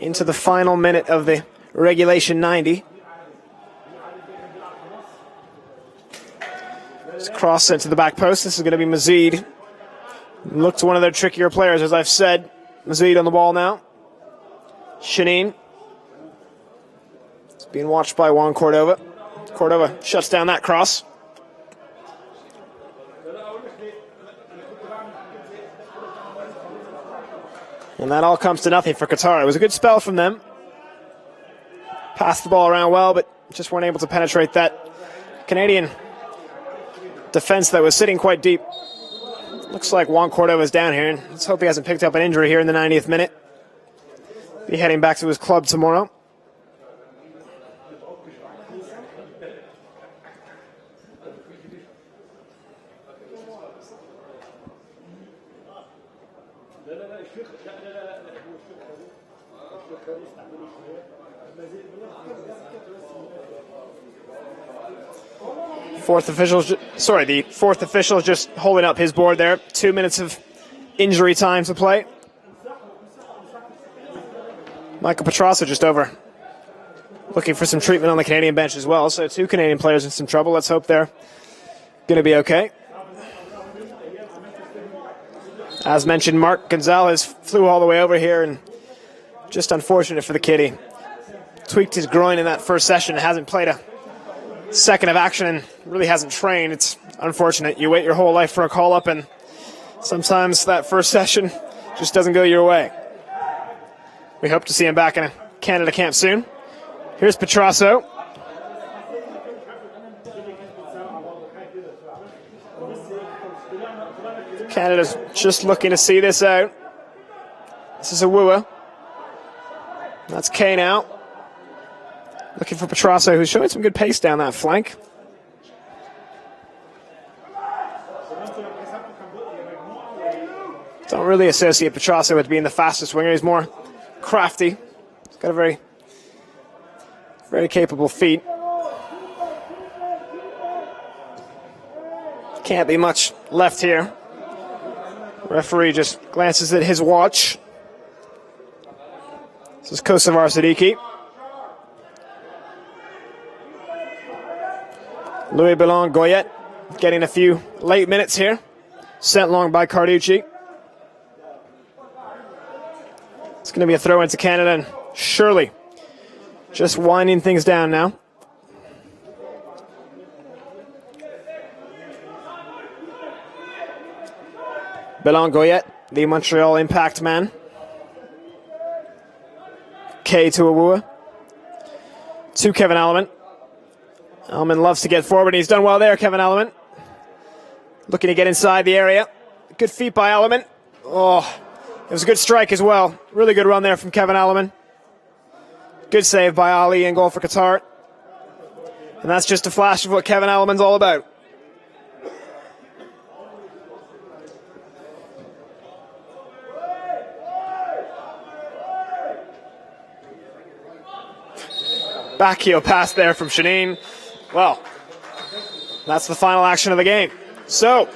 Into the final minute of the regulation 90. It's cross sent to the back post. This is going to be Mazid. Look to one of their trickier players, as I've said. Mazid on the ball now. Shaneen. It's being watched by Juan Cordova. Cordova shuts down that cross. And that all comes to nothing for Qatar. It was a good spell from them. Passed the ball around well, but just weren't able to penetrate that Canadian defense that was sitting quite deep. Looks like Juan Cordova is down here, and let's hope he hasn't picked up an injury here in the 90th minute. Be heading back to his club tomorrow. The fourth official is just holding up his board there. 2 minutes of injury time to play. Michael Petrasso just over, looking for some treatment on the Canadian bench as well. So 2 Canadian players in some trouble. Let's hope they're going to be okay. As mentioned, Mark Gonzalez flew all the way over here, and just unfortunate for the kid. He tweaked his groin in that first session, hasn't played a second of action, and really hasn't trained. It's unfortunate. You wait your whole life for a call-up, and sometimes that first session just doesn't go your way. We hope to see him back in a Canada camp soon. Here's Petrasso. Canada's just looking to see this out. This is Awua. That's Kane out. Looking for Petrasso, who's showing some good pace down that flank. Don't really associate Petrasso with being the fastest winger. He's more crafty. He's got a very, very capable feet. Can't be much left here. Referee just glances at his watch. This is Kosovar Siddiqui. Louis Bellon Goyet getting a few late minutes here. Sent long by Carducci. It's going to be a throw into Canada, and Shirley just winding things down now. Bellon Goyet, the Montreal Impact man. K to Awua. To Kevin Alleman. Alleman loves to get forward, and he's done well there, Kevin Alleman. Looking to get inside the area. Good feet by Alleman. Oh, it was a good strike as well. Really good run there from Kevin Alleman. Good save by Ali, and goal for Qatar. And that's just a flash of what Kevin Alleman's all about. Back heel pass there from Shaneen. Well, that's the final action of the game. So,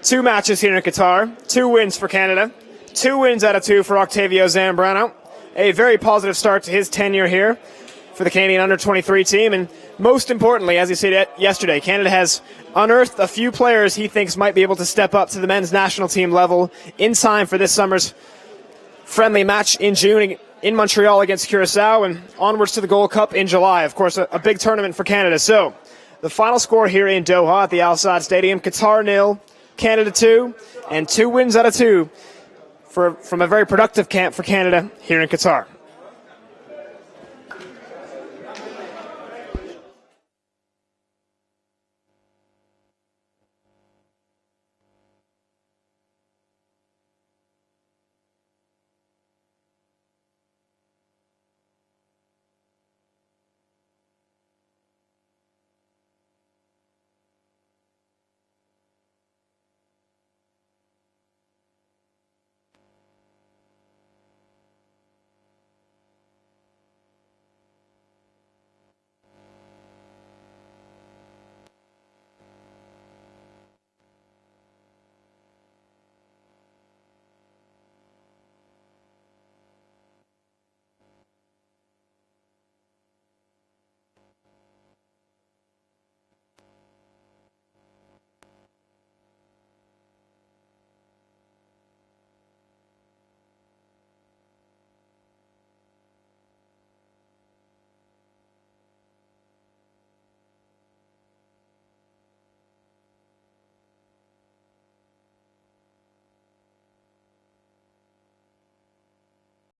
2 matches here in Qatar, 2 wins for Canada, 2 wins out of 2 for Octavio Zambrano. A very positive start to his tenure here for the Canadian under-23 team. And most importantly, as he said yesterday, Canada has unearthed a few players he thinks might be able to step up to the men's national team level in time for this summer's friendly match in June in Montreal against Curacao, and onwards to the Gold Cup in July. Of course, a big tournament for Canada. So, the final score here in Doha at the Al Sadd Stadium, Qatar 0, Canada 2, and 2 wins out of 2 from a very productive camp for Canada here in Qatar.